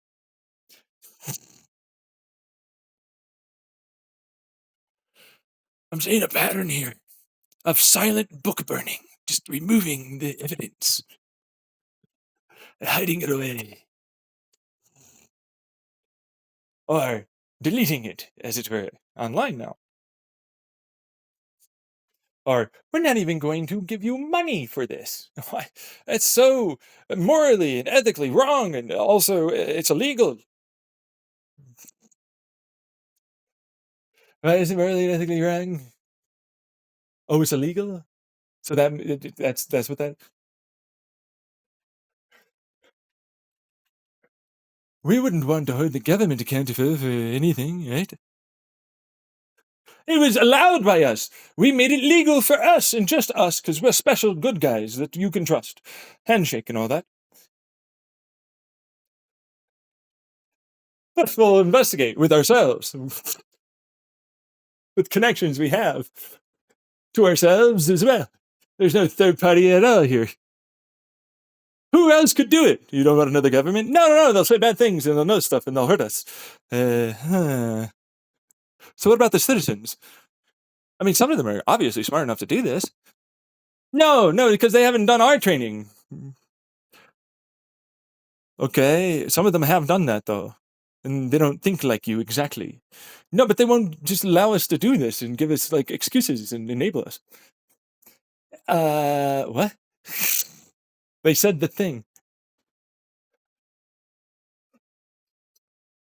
I'm seeing a pattern here of silent book burning, just removing the evidence, hiding it away, or deleting it, as it were, online now. Or, we're not even going to give you money for this. It's so morally and ethically wrong, and also it's illegal. Why is it morally and ethically wrong? Oh, it's illegal? So that's what that. We wouldn't want to hold the government accountable for anything, right? It was allowed by us. We made it legal for us and just us because we're special good guys that you can trust. Handshake and all that. But we'll investigate with ourselves, with connections we have to ourselves as well. There's no third party at all here. Who else could do it? You don't want another government? No, no, no. They'll say bad things and they'll know stuff and they'll hurt us. So what about the citizens? I mean, some of them are obviously smart enough to do this. No, no, because they haven't done our training. Okay, some of them have done that though, and they don't think like you exactly. No, but they won't just allow us to do this and give us like excuses and enable us. What? They said the thing.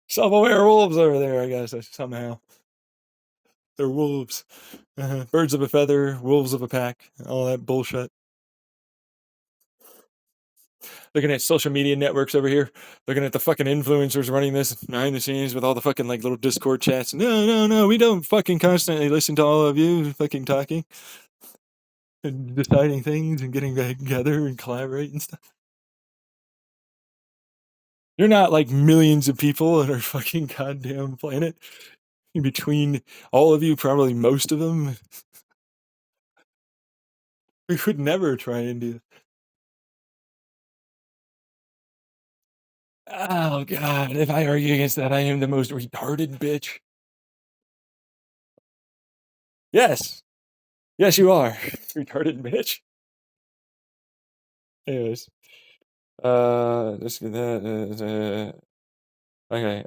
Some werewolves over there, I guess, somehow. They're wolves. Birds of a feather, wolves of a pack, all that bullshit. Looking at social media networks over here, looking at the fucking influencers running this behind the scenes with all the fucking like little Discord chats. No, no, no, we don't fucking constantly listen to all of you fucking talking and deciding things and getting back together and collaborate and stuff. You're not like millions of people on our fucking goddamn planet. In between all of you, probably most of them, we would never try and do. Oh god, if I argue against that, I am the most retarded bitch. Yes. Yes, you are. Retarded bitch. Anyways. Let's get that. Okay.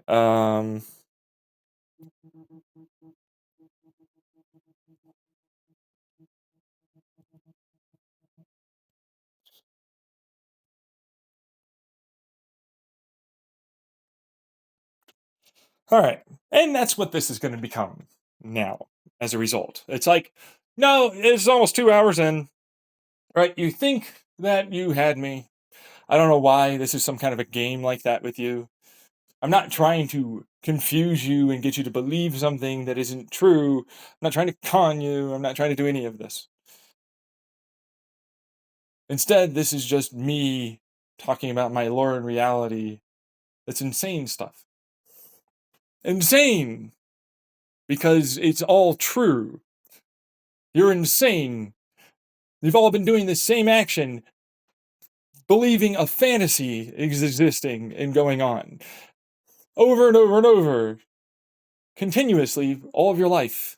All right. And that's what this is going to become now as a result. It's like, no, it's almost 2 hours in, right? You think that you had me. I don't know why this is some kind of a game like that with you. I'm not trying to confuse you and get you to believe something that isn't true. I'm not trying to con you. I'm not trying to do any of this. Instead, this is just me talking about my lore and reality. That's insane stuff. Insane! Because it's all true. You're insane. You've all been doing the same action, believing a fantasy is existing and going on. Over and over and over. Continuously, all of your life.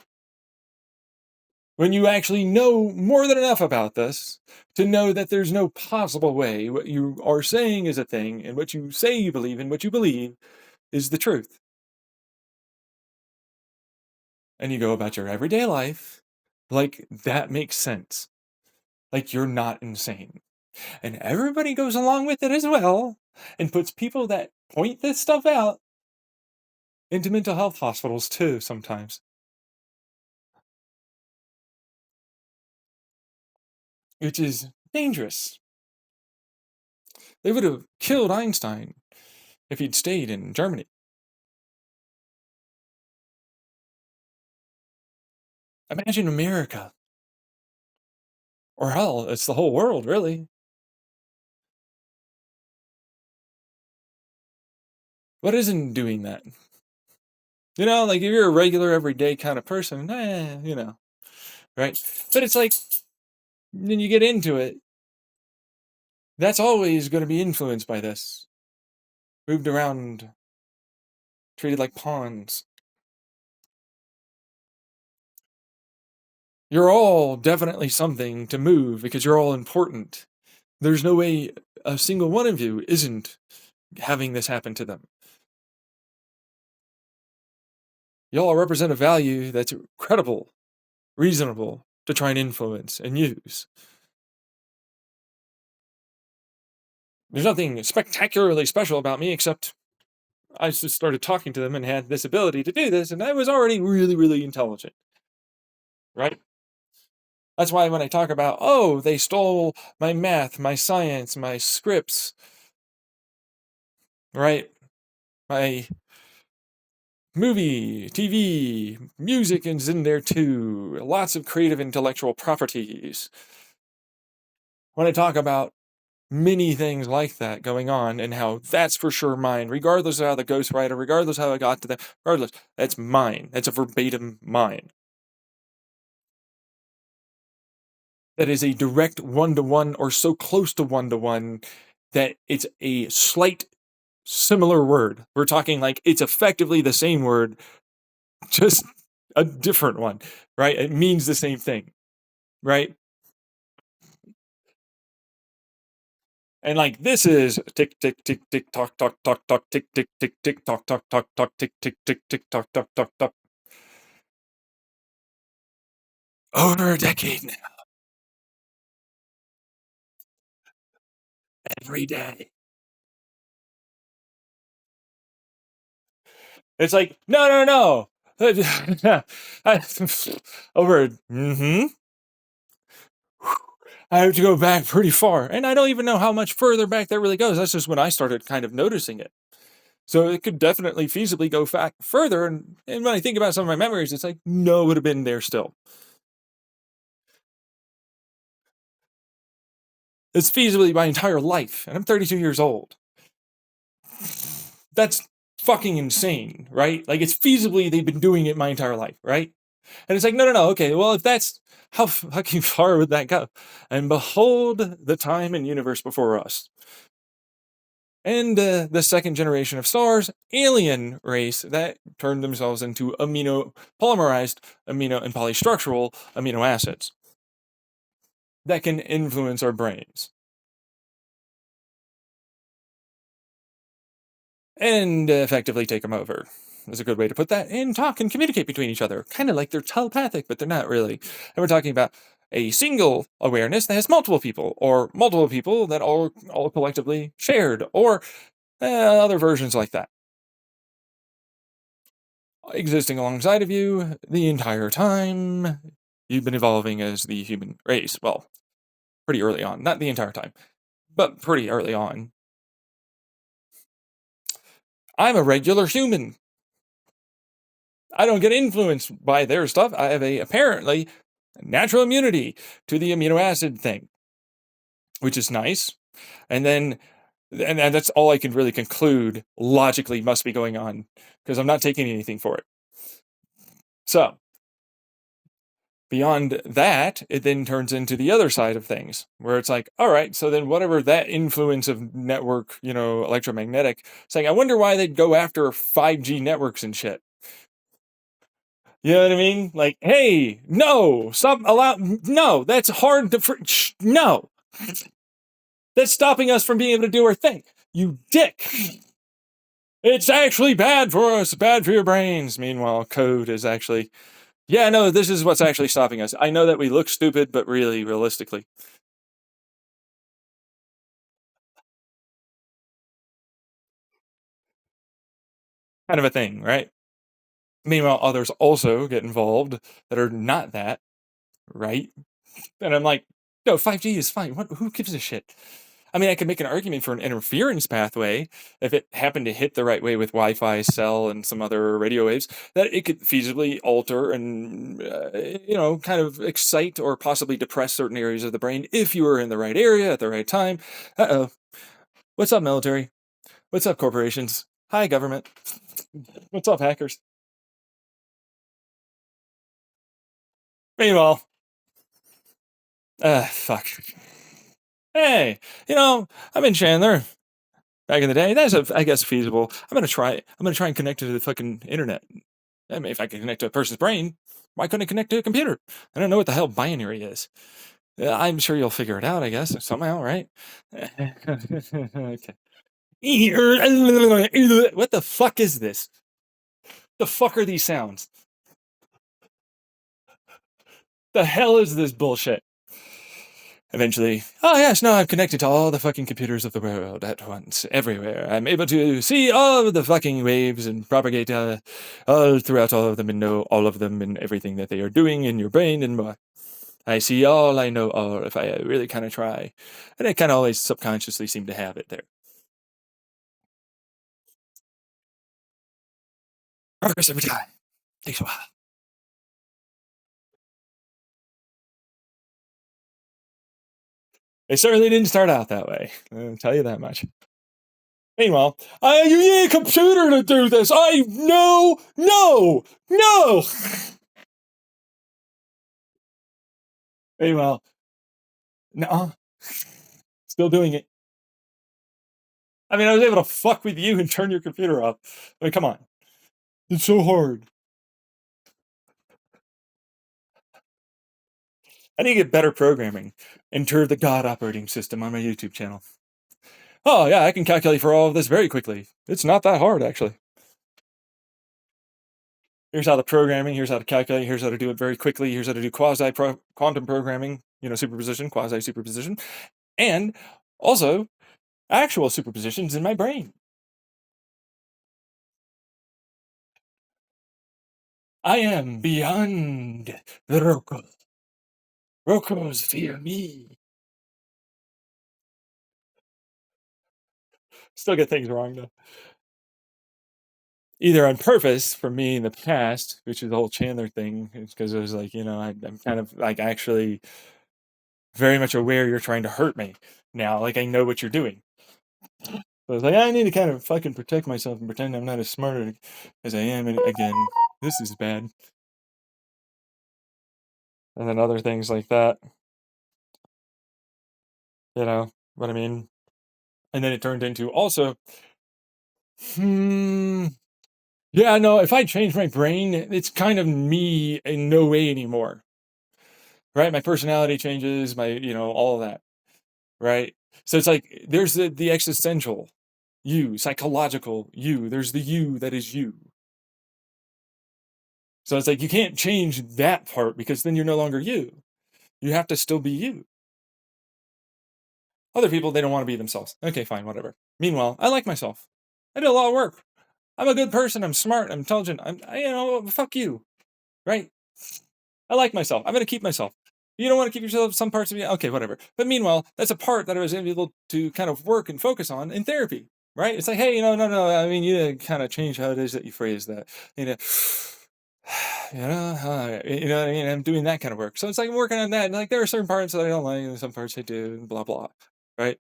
When you actually know more than enough about this to know that there's no possible way what you are saying is a thing, and what you say you believe and what you believe is the truth. And you go about your everyday life like that makes sense. Like you're not insane. And everybody goes along with it as well and puts people that point this stuff out into mental health hospitals too sometimes. Which is dangerous. They would have killed Einstein if he'd stayed in Germany. Imagine America. Or hell, it's the whole world, really. What isn't doing that? You know, like if you're a regular, everyday kind of person, you know, right? But it's like, then you get into it, that's always going to be influenced by this. Moved around, treated like pawns. You're all definitely something to move because you're all important. There's no way a single one of you isn't having this happen to them. Y'all represent a value that's credible, reasonable to try and influence and use. There's nothing spectacularly special about me except I just started talking to them and had this ability to do this, and I was already really, really intelligent. Right? That's why when I talk about, oh, they stole my math, my science, my scripts, right? My movie, TV, music is in there too. Lots of creative intellectual properties. When I talk about many things like that going on and how that's for sure mine, regardless of how the ghostwriter, regardless of how I got to them, regardless, that's mine. That's a verbatim mine. That is a direct one-to-one or so close to one-to-one that it's a slight similar word. We're talking like it's effectively the same word, just a different one, right? It means the same thing, right? And like this is tick tick tick tick tock tock tock tock tick tick tick tick tock tock tock tock tick tick tick tick tock tock tock tock. Over a decade now, every day. It's like no no no. Over. I have to go back pretty far, and I don't even know how much further back that really goes. That's just when I started kind of noticing it. So it could definitely feasibly go back further. And when I think about some of my memories, it's like, no, it would have been there still. It's feasibly my entire life, and I'm 32 years old. That's fucking insane, right? Like, it's feasibly they've been doing it my entire life, right? And it's like, no, no, no. Okay, well, if that's how fucking far would that go? And behold, the time and universe before us. And the second generation of stars, alien race that turned themselves into polymerized amino and polystructural amino acids that can influence our brains and effectively take them over. Is a good way to put that, and talk and communicate between each other. Kind of like they're telepathic, but they're not really. And we're talking about a single awareness that has multiple people, or multiple people that all collectively shared, or other versions like that, existing alongside of you the entire time you've been evolving as the human race. Well, pretty early on, not the entire time, but pretty early on. I'm a regular human. I don't get influenced by their stuff. I have a apparently natural immunity to the amino acid thing, which is nice. And then, and that's all I can really conclude logically must be going on because I'm not taking anything for it. So, beyond that, it then turns into the other side of things where it's like, all right, so then whatever that influence of network, electromagnetic, saying, I wonder why they'd go after 5G networks and shit. You know what I mean? Like, hey, no, stop, no, that's hard to, no, that's stopping us from being able to do our thing. You dick. It's actually bad for us, bad for your brains. Meanwhile, code is actually, yeah, no, this is what's actually stopping us. I know that we look stupid, but really, realistically, kind of a thing, right? Meanwhile, others also get involved that are not that, right? And I'm like, no, 5G is fine. Who gives a shit? I mean, I could make an argument for an interference pathway if it happened to hit the right way with Wi-Fi, cell, and some other radio waves, that it could feasibly alter and, kind of excite or possibly depress certain areas of the brain if you were in the right area at the right time. Uh-oh. What's up, military? What's up, corporations? Hi, government. What's up, hackers? Meanwhile, fuck. Hey, I'm in Chandler. Back in the day, that's I guess feasible. I'm gonna try. I'm gonna try and connect it to the fucking internet. I mean, if I can connect to a person's brain, why couldn't I connect to a computer? I don't know what the hell binary is. I'm sure you'll figure it out. I guess somehow, right? Okay. What the fuck is this? The fuck are these sounds? The hell is this bullshit? Eventually, oh yes, now I'm connected to all the fucking computers of the world at once, everywhere. I'm able to see all of the fucking waves and propagate all throughout all of them and know all of them and everything that they are doing in your brain and more. I see all, I know all, if I really kind of try. And I kind of always subconsciously seem to have it there. Progress every time. Takes a while. It certainly didn't start out that way. I'll tell you that much. Meanwhile, you need a computer to do this. No, no, no. Meanwhile, no, still doing it. I mean, I was able to fuck with you and turn your computer off. I mean, come on. It's so hard. I need to get better programming. Enter the God operating system on my YouTube channel. Oh, yeah, I can calculate for all of this very quickly. It's not that hard, actually. Here's how the programming, here's how to calculate, here's how to do it very quickly, here's how to do quantum programming, superposition, quasi superposition, and also actual superpositions in my brain. I am beyond the Roku. Rokus fear me. Still get things wrong, though. Either on purpose for me in the past, which is the whole Chandler thing, because it was like, I'm kind of like actually very much aware you're trying to hurt me now. Like, I know what you're doing. So I was like, I need to kind of fucking protect myself and pretend I'm not as smart as I am. And again, this is bad. And then other things like that, you know what I mean? And then it turned into also, yeah, no, if I change my brain, it's kind of me in no way anymore, right? My personality changes, all of that, right? So it's like there's the existential you, psychological you, there's the you that is you. So it's like you can't change that part because then you're no longer you. You have to still be you. Other people, they don't want to be themselves. Okay, fine, whatever. Meanwhile, I like myself. I do a lot of work. I'm a good person. I'm smart. I'm intelligent. Fuck you, right? I like myself. I'm going to keep myself. You don't want to keep yourself some parts of you. Okay, whatever. But meanwhile, that's a part that I was able to kind of work and focus on in therapy, right? It's like, hey, no. I mean, you kind of change how it is that you phrase that. You know, what I mean? I'm doing that kind of work. So it's like I'm working on that. And like there are certain parts that I don't like, and some parts I do, and blah blah. Right.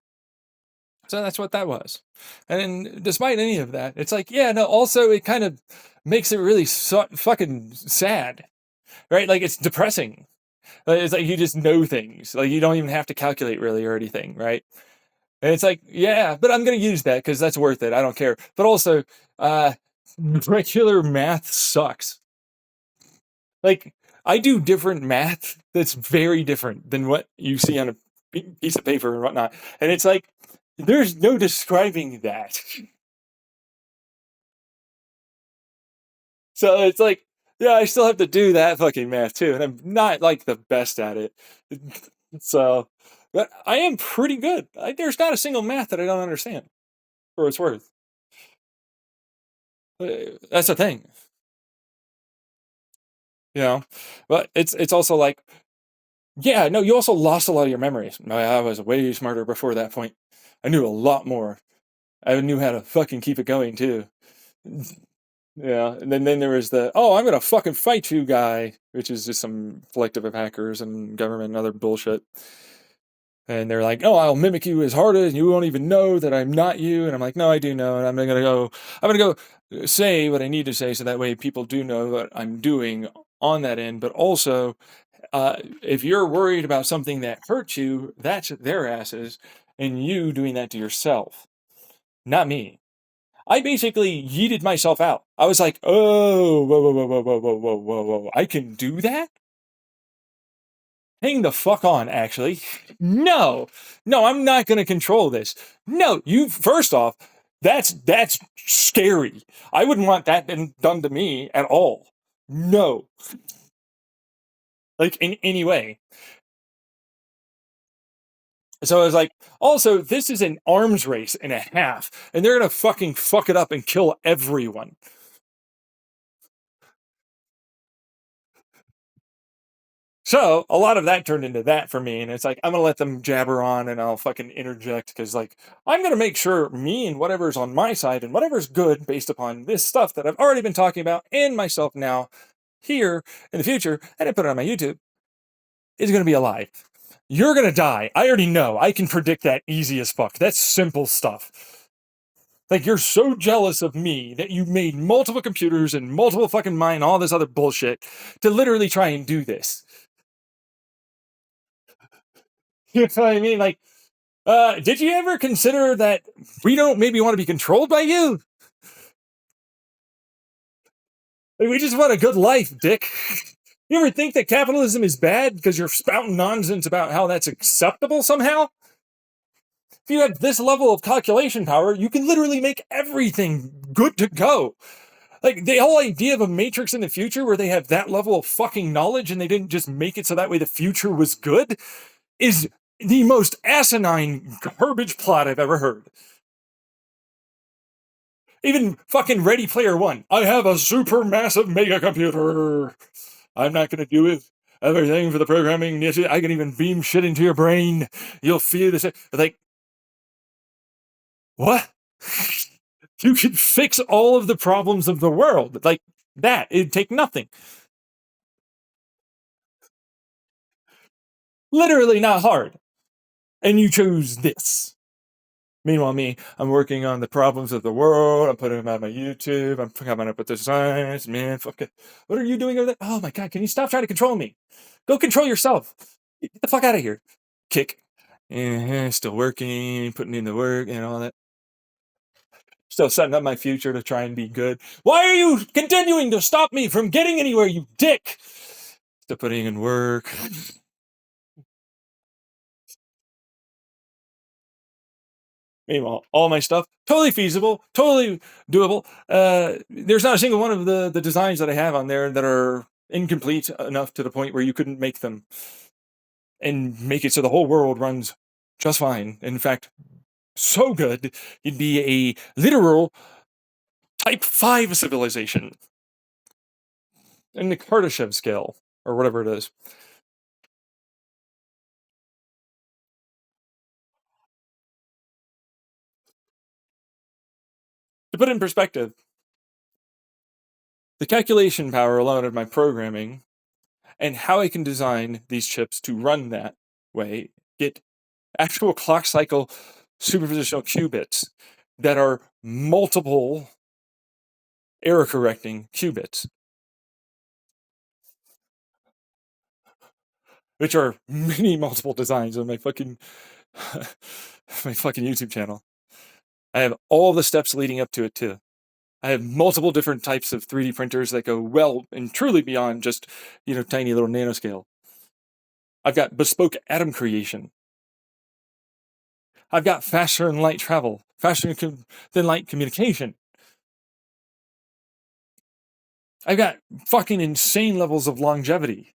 So that's what that was. And despite any of that, it's like, yeah, no, also it kind of makes it really fucking sad, right? Like it's depressing. It's like you just know things. Like you don't even have to calculate really or anything, right? And it's like, yeah, but I'm going to use that because that's worth it. I don't care. But also, uh, regular math sucks. Like I do different math that's very different than what you see on a piece of paper and whatnot. And it's like, there's no describing that. So it's like, yeah, I still have to do that fucking math too, and I'm not like the best at it. So, but I am pretty good. There's not a single math that I don't understand, for what it's worth. That's the thing, you know. But it's also like, yeah, no, you also lost a lot of your memories. I was way smarter before that point. I knew a lot more. I knew how to fucking keep it going too. Yeah, and then there was the I'm gonna fucking fight you guy, which is just some collective of hackers and government and other bullshit. And they're like, I'll mimic you as hard as you won't even know that I'm not you. And I'm like, no, I do know, and I'm gonna go say what I need to say so that way people do know what I'm doing on that end. But also, if you're worried about something that hurts you, that's their asses, and you doing that to yourself, not me. I basically yeeted myself out. I was like, oh, whoa, whoa, whoa, whoa, whoa, whoa, whoa, whoa, whoa. I can do that? Hang the fuck on, actually. No, I'm not going to control this. No, first off, that's scary. I wouldn't want that done to me at all. No, like in any way. So I was like, also, this is an arms race and a half, and they're going to fucking fuck it up and kill everyone. So a lot of that turned into that for me, and it's like I'm gonna let them jabber on, and I'll fucking interject because like I'm gonna make sure me and whatever's on my side and whatever's good based upon this stuff that I've already been talking about and myself now here in the future, and I put it on my YouTube, is gonna be alive. You're gonna die. I already know. I can predict that easy as fuck. That's simple stuff. Like you're so jealous of me that you made multiple computers and multiple fucking mine, all this other bullshit to literally try and do this. You know what I mean? Like, did you ever consider that we don't maybe want to be controlled by you? Like, we just want a good life, dick. You ever think that capitalism is bad because you're spouting nonsense about how that's acceptable somehow? If you have this level of calculation power, you can literally make everything good to go. Like the whole idea of a matrix in the future where they have that level of fucking knowledge and they didn't just make it so that way the future was good is the most asinine garbage plot I've ever heard. Even fucking Ready Player One. I have a super massive mega computer. I'm not going to do it. Everything for the programming. I can even beam shit into your brain. You'll feel this. Like, what? You could fix all of the problems of the world. Like that. It'd take nothing. Literally not hard. And you chose this. Meanwhile, me, I'm working on the problems of the world. I'm putting them on my YouTube. I'm coming up with designs. Man, fuck it. What are you doing over there? Oh my god, can you stop trying to control me? Go control yourself. Get the fuck out of here. Kick. Still working, putting in the work and all that. Still setting up my future to try and be good. Why are you continuing to stop me from getting anywhere, you dick? Still putting in work. Meanwhile, all my stuff totally feasible, totally doable. There's not a single one of the designs that I have on there that are incomplete enough to the point where you couldn't make them and make it so the whole world runs just fine. In fact, so good, you'd be a literal Type 5 civilization in the Kardashev scale, or whatever it is. To put it in perspective, the calculation power alone of my programming and how I can design these chips to run that way, get actual clock cycle superpositional qubits that are multiple error correcting qubits, which are many multiple designs on my fucking my fucking YouTube channel. I have all the steps leading up to it too. I have multiple different types of 3D printers that go well and truly beyond just, tiny little nanoscale. I've got bespoke atom creation. I've got faster than light travel, faster than light communication. I've got fucking insane levels of longevity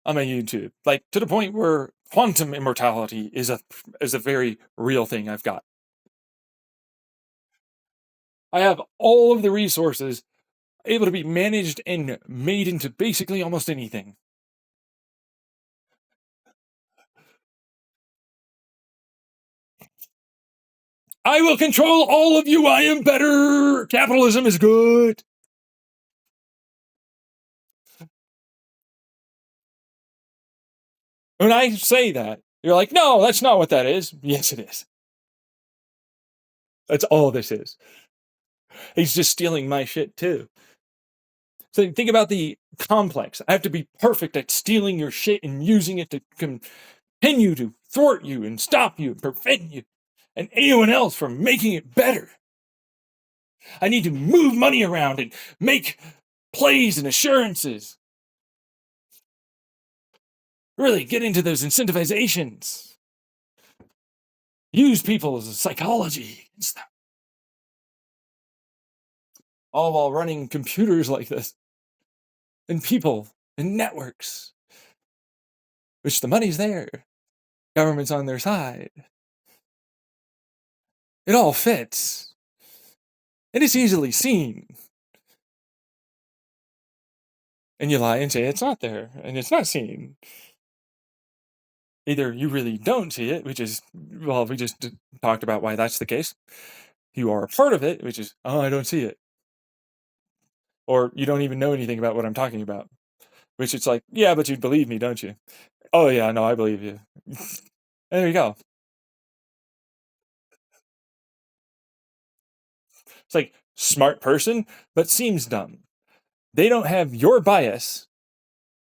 on my YouTube, like to the point where quantum immortality is a very real thing I've got. I have all of the resources able to be managed and made into basically almost anything. I will control all of you. I am better. Capitalism is good. When I say that, you're like, no, that's not what that is. Yes, it is. That's all this is. He's just stealing my shit too. So think about the complex. I have to be perfect at stealing your shit and using it to continue to thwart you and stop you and prevent you and anyone else from making it better. I need to move money around and make plays and assurances. Really get into those incentivizations. Use people's psychology and stuff. All while running computers like this. And people and networks. Which the money's there. Government's on their side. It all fits. It is easily seen. And you lie and say it's not there, and it's not seen. Either you really don't see it, which is, well, we just talked about why that's the case. You are a part of it, which is, oh, I don't see it. Or you don't even know anything about what I'm talking about. Which it's like, yeah, but you believe me, don't you? Oh, yeah, no, I believe you. There you go. It's like, smart person, but seems dumb. They don't have your bias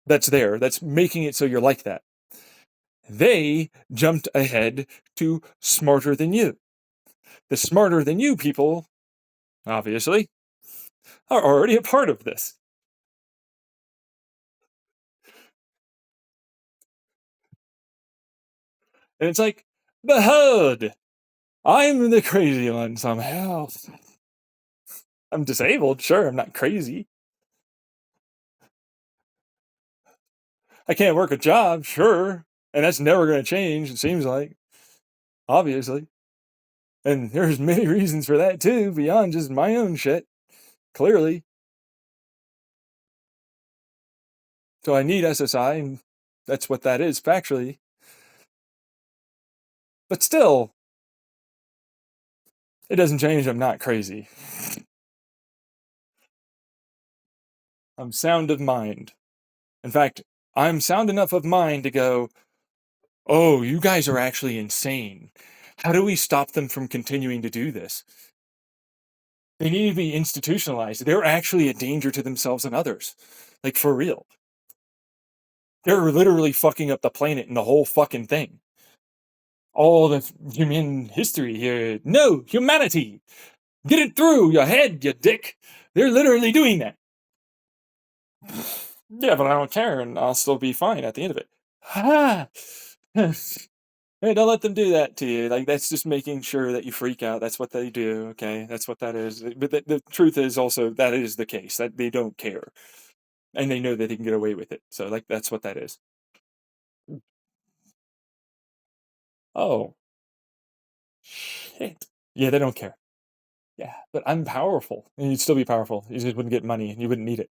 that's there, that's making it so you're like that. They jumped ahead to smarter than you. The smarter than you people, obviously, are already a part of this. And it's like, behold, I'm the crazy one somehow. I'm disabled, sure, I'm not crazy. I can't work a job, sure, and that's never going to change, it seems like, obviously. And there's many reasons for that too, beyond just my own shit, clearly. So I need SSI, and that's what that is factually. But still, it doesn't change I'm not crazy. I'm sound of mind. In fact, I'm sound enough of mind to go, oh, you guys are actually insane. How do we stop them from continuing to do this? They need to be institutionalized. They're actually a danger to themselves and others. Like, for real. They're literally fucking up the planet and the whole fucking thing. All the human history here. No, humanity! Get it through your head, you dick! They're literally doing that. Yeah, but I don't care, and I'll still be fine at the end of it. Ha! Hey, don't let them do that to you. Like, that's just making sure that you freak out. That's what they do, okay? That's what that is. But the truth is also that is the case, that they don't care. And they know that they can get away with it. So, like, that's what that is. Oh, shit. Yeah, they don't care. Yeah, but I'm powerful. And you'd still be powerful. You just wouldn't get money and you wouldn't need it.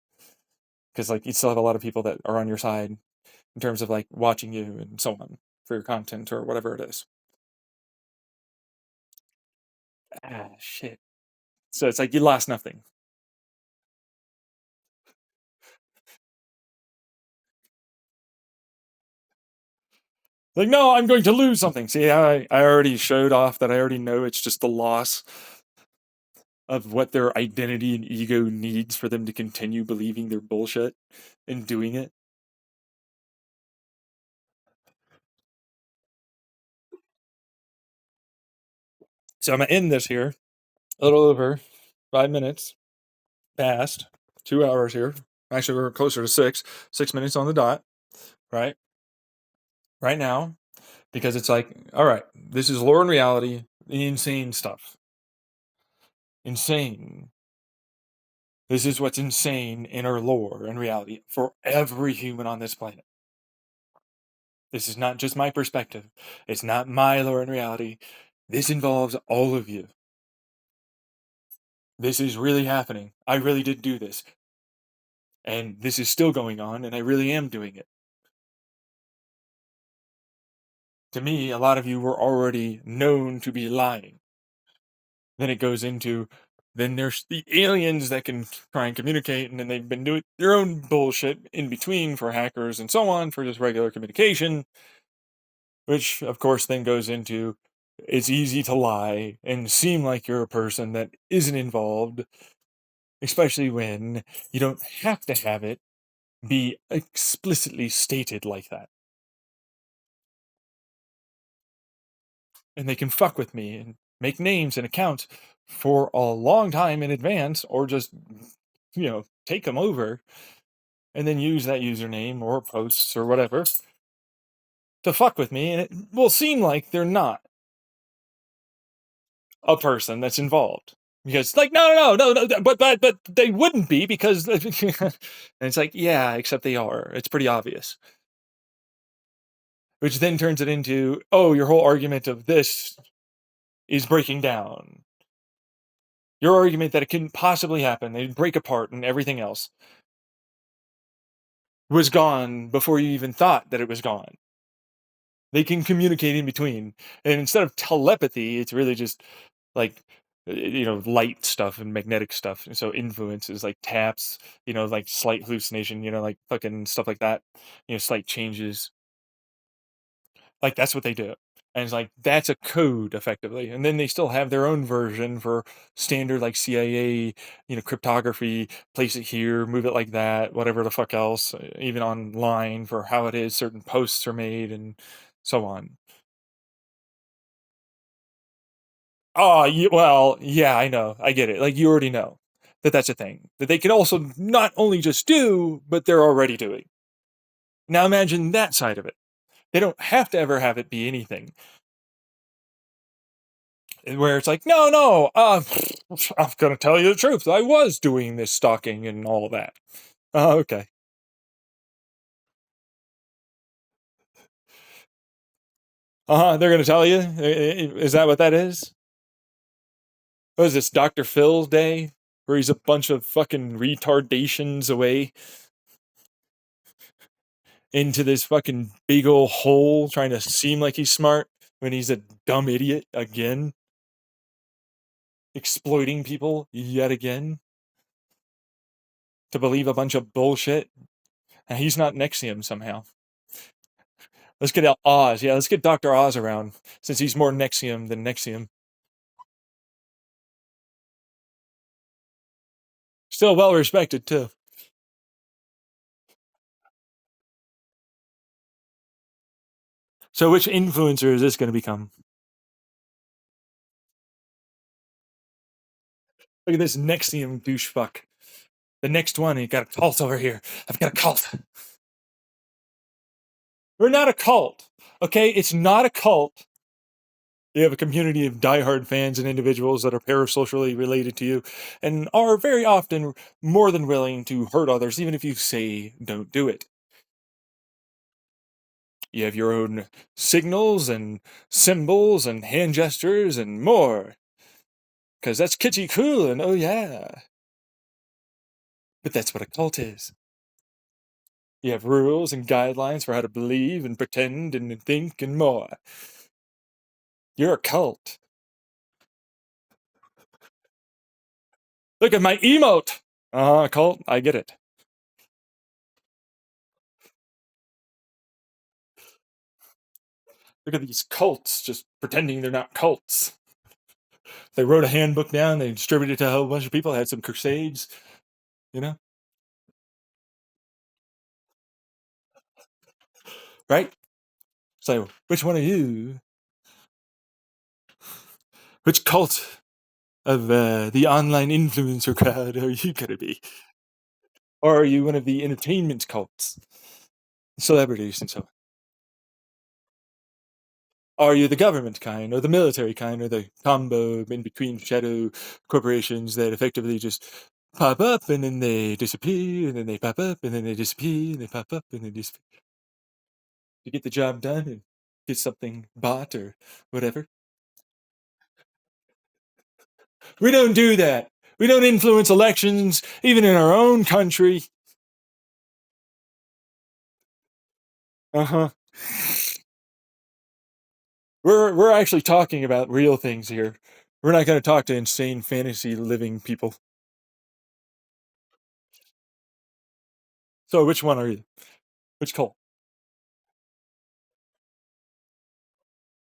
Because, like, you'd still have a lot of people that are on your side in terms of, like, watching you and so on for your content or whatever it is. Ah, shit. So it's like you lost nothing. Like, no, I'm going to lose something. See, I already showed off that I already know it's just the loss of what their identity and ego needs for them to continue believing their bullshit and doing it. So I'm gonna end this here. A little over 5 minutes past 2 hours here. Actually, we're closer to 6 minutes on the dot, right? Right now, because it's like, all right, this is lore and reality, the insane stuff. Insane. This is what's insane in our lore and reality for every human on this planet. This is not just my perspective. It's not my lore and reality. This involves all of you. This is really happening. I really did do this. And this is still going on, and I really am doing it. To me, a lot of you were already known to be lying. Then it goes into, then there's the aliens that can try and communicate, and then they've been doing their own bullshit in between for hackers and so on for just regular communication. Which, of course, then goes into it's easy to lie and seem like you're a person that isn't involved, especially when you don't have to have it be explicitly stated like that. And they can fuck with me and make names and accounts for a long time in advance, or just, take them over and then use that username or posts or whatever to fuck with me. And it will seem like they're not a person that's involved, because like no, but they wouldn't be, because and it's like, yeah, except they are. It's pretty obvious, which then turns it into, oh, your whole argument of this is breaking down. Your argument that it couldn't possibly happen, they'd break apart and everything else, was gone before you even thought that it was gone. They can communicate in between, and instead of telepathy, it's really just like, light stuff and magnetic stuff. So influences like taps, like slight hallucination, like fucking stuff like that, slight changes. Like, that's what they do. And it's like, that's a code effectively. And then they still have their own version for standard, like CIA, cryptography, place it here, move it like that, whatever the fuck else, even online for how it is certain posts are made and so on. Oh, well, yeah, I know. I get it. Like, you already know that that's a thing that they can also not only just do, but they're already doing. Now imagine that side of it. They don't have to ever have it be anything where it's like, no, I'm gonna tell you the truth. I was doing this stalking and all of that. Oh, okay. They're gonna tell you. Is that what that is? What is this, Dr. Phil's day, where he's a bunch of fucking retardations away into this fucking big old hole, trying to seem like he's smart when he's a dumb idiot again, exploiting people yet again to believe a bunch of bullshit, and he's not NXIVM somehow. Let's get Oz. Yeah, let's get Dr. Oz around since he's more Nexium than Nexium. Still well respected too. So which influencer is this going to become? Look at this Nexium douchefuck. The next one, he got a cult over here. I've got a cult. We're not a cult. Okay, it's not a cult. You have a community of diehard fans and individuals that are parasocially related to you and are very often more than willing to hurt others, even if you say don't do it. You have your own signals and symbols and hand gestures and more. Because that's kitschy cool and oh yeah. But that's what a cult is. You have rules and guidelines for how to believe and pretend and think and more. You're a cult. Look at my emote! Cult, I get it. Look at these cults just pretending they're not cults. They wrote a handbook down, they distributed it to a whole bunch of people, had some crusades, you know? Right? So, which one are you? Which cult of the online influencer crowd are you gonna be? Or are you one of the entertainment cults? Celebrities and so on. Are you the government kind, or the military kind, or the combo in between shadow corporations that effectively just pop up and then they disappear, and then they pop up and then they disappear, and they pop up and they disappear? To get the job done and get something bought or whatever. We don't do that. We don't influence elections, even in our own country. Uh huh. We're actually talking about real things here. We're not going to talk to insane fantasy living people. So, which one are you? Which cult?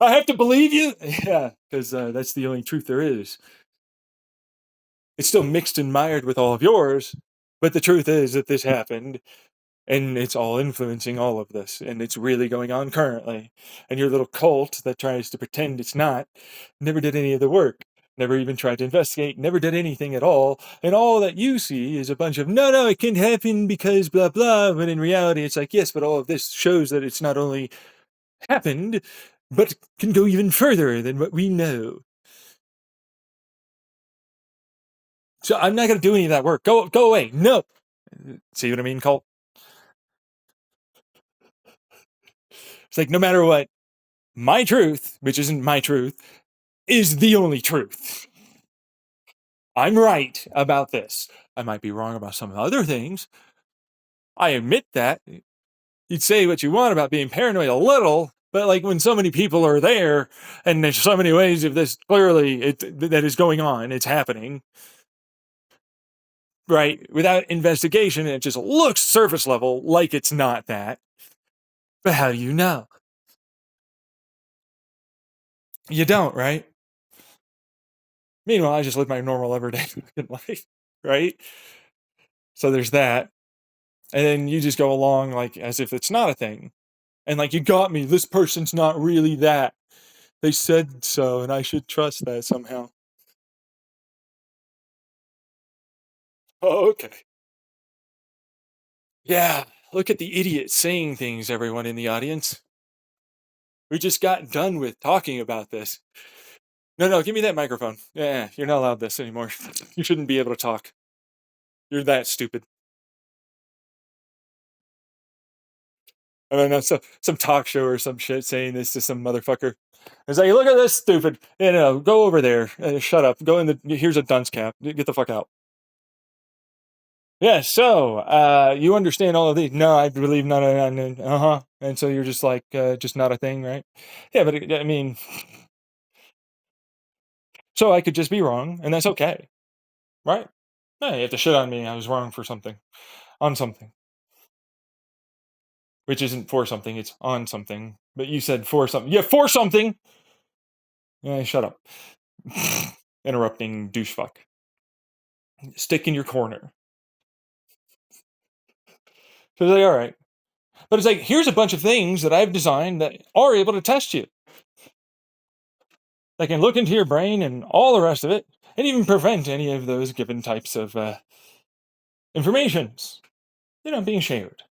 I have to believe you? Yeah, because that's the only truth there is. It's still mixed and mired with all of yours, but the truth is that this happened, and it's all influencing all of this, and it's really going on currently. And your little cult that tries to pretend it's not never did any of the work, never even tried to investigate, never did anything at all. And all that you see is a bunch of no, no, it can't happen because blah blah. But in reality, it's like yes, but all of this shows that it's not only happened, but can go even further than what we know. So I'm not going to do any of that work. Go away. No. See what I mean, Colt? It's like no matter what, my truth, which isn't my truth, is the only truth. I'm right about this. I might be wrong about some other things. I admit that. You'd say what you want about being paranoid a little, but like when so many people are there and there's so many ways of this clearly that is going on, it's happening, right? Without investigation, it just looks surface level like it's not that. But how do you know? You don't, right? Meanwhile, I just live my normal everyday life, right? So there's that. And then you just go along like as if it's not a thing. And like, you got me. This person's not really that. They said so, and I should trust that somehow. Oh, okay. Yeah, look at the idiot saying things, everyone in the audience. We just got done with talking about this. No, no, give me that microphone. Yeah, you're not allowed this anymore. You shouldn't be able to talk. You're that stupid. I don't know, some talk show or some shit saying this to some motherfucker. It's like, look at this stupid. Go over there. Shut up. Go in the. Here's a dunce cap. Get the fuck out. Yeah. So, you understand all of these? No, I believe none of that. Uh huh. And so you're just like, just not a thing, right? Yeah, but I mean, so I could just be wrong, and that's okay, right? No, you have to shit on me. I was wrong for something, on something. which isn't for something, it's on something. But you said for something. Yeah, for something! Shut up. Interrupting douchefuck. Stick in your corner. So it's like, all right. But it's like, here's a bunch of things that I've designed that are able to test you. They can look into your brain and all the rest of it, and even prevent any of those given types of informations, being shared.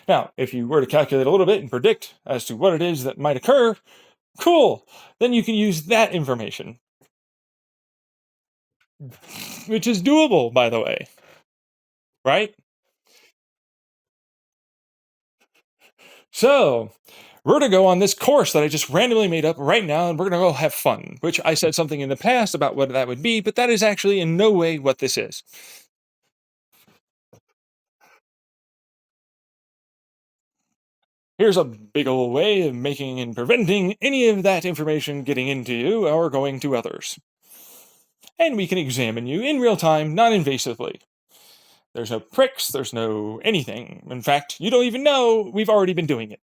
Now, if you were to calculate a little bit and predict as to what it is that might occur, cool. Then you can use that information, which is doable, by the way. Right? So, we're going to go on this course that I just randomly made up right now, and we're going to go have fun, which I said something in the past about what that would be, but that is actually in no way what this is. Here's a big old way of making and preventing any of that information getting into you or going to others. And we can examine you in real time, non-invasively. There's no pricks, there's no anything. In fact, you don't even know we've already been doing it.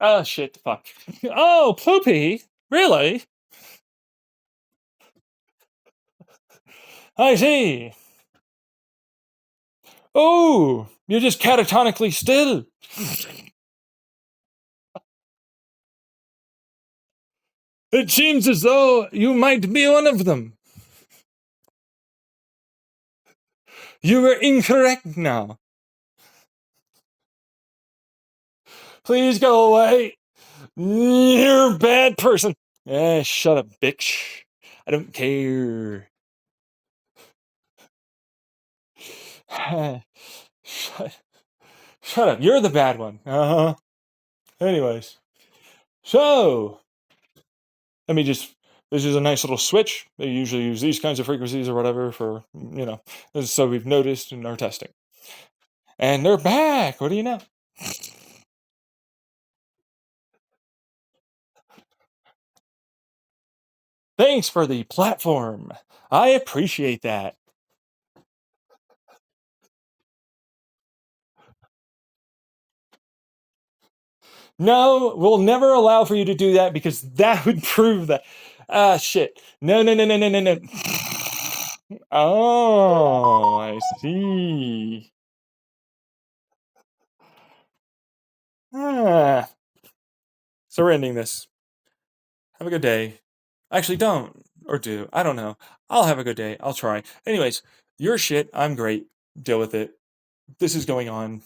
Oh, shit, fuck. Oh, poopy? Really? I see. Oh, you're just catatonically still. It seems as though you might be one of them. You were incorrect now. Please go away. You're a bad person. Shut up, bitch. I don't care. Shut up. You're the bad one. Uh-huh. Anyways. So, let me just... This is a nice little switch. They usually use these kinds of frequencies or whatever for, so we've noticed in our testing. And they're back. What do you know? Thanks for the platform. I appreciate that. No, we'll never allow for you to do that because that would prove that. Ah, shit. No, no, no, no, no, no, no. Oh, I see. Ah. So we're ending this. Have a good day. Actually, don't. Or do. I don't know. I'll have a good day. I'll try. Anyways, you're shit. I'm great. Deal with it. This is going on.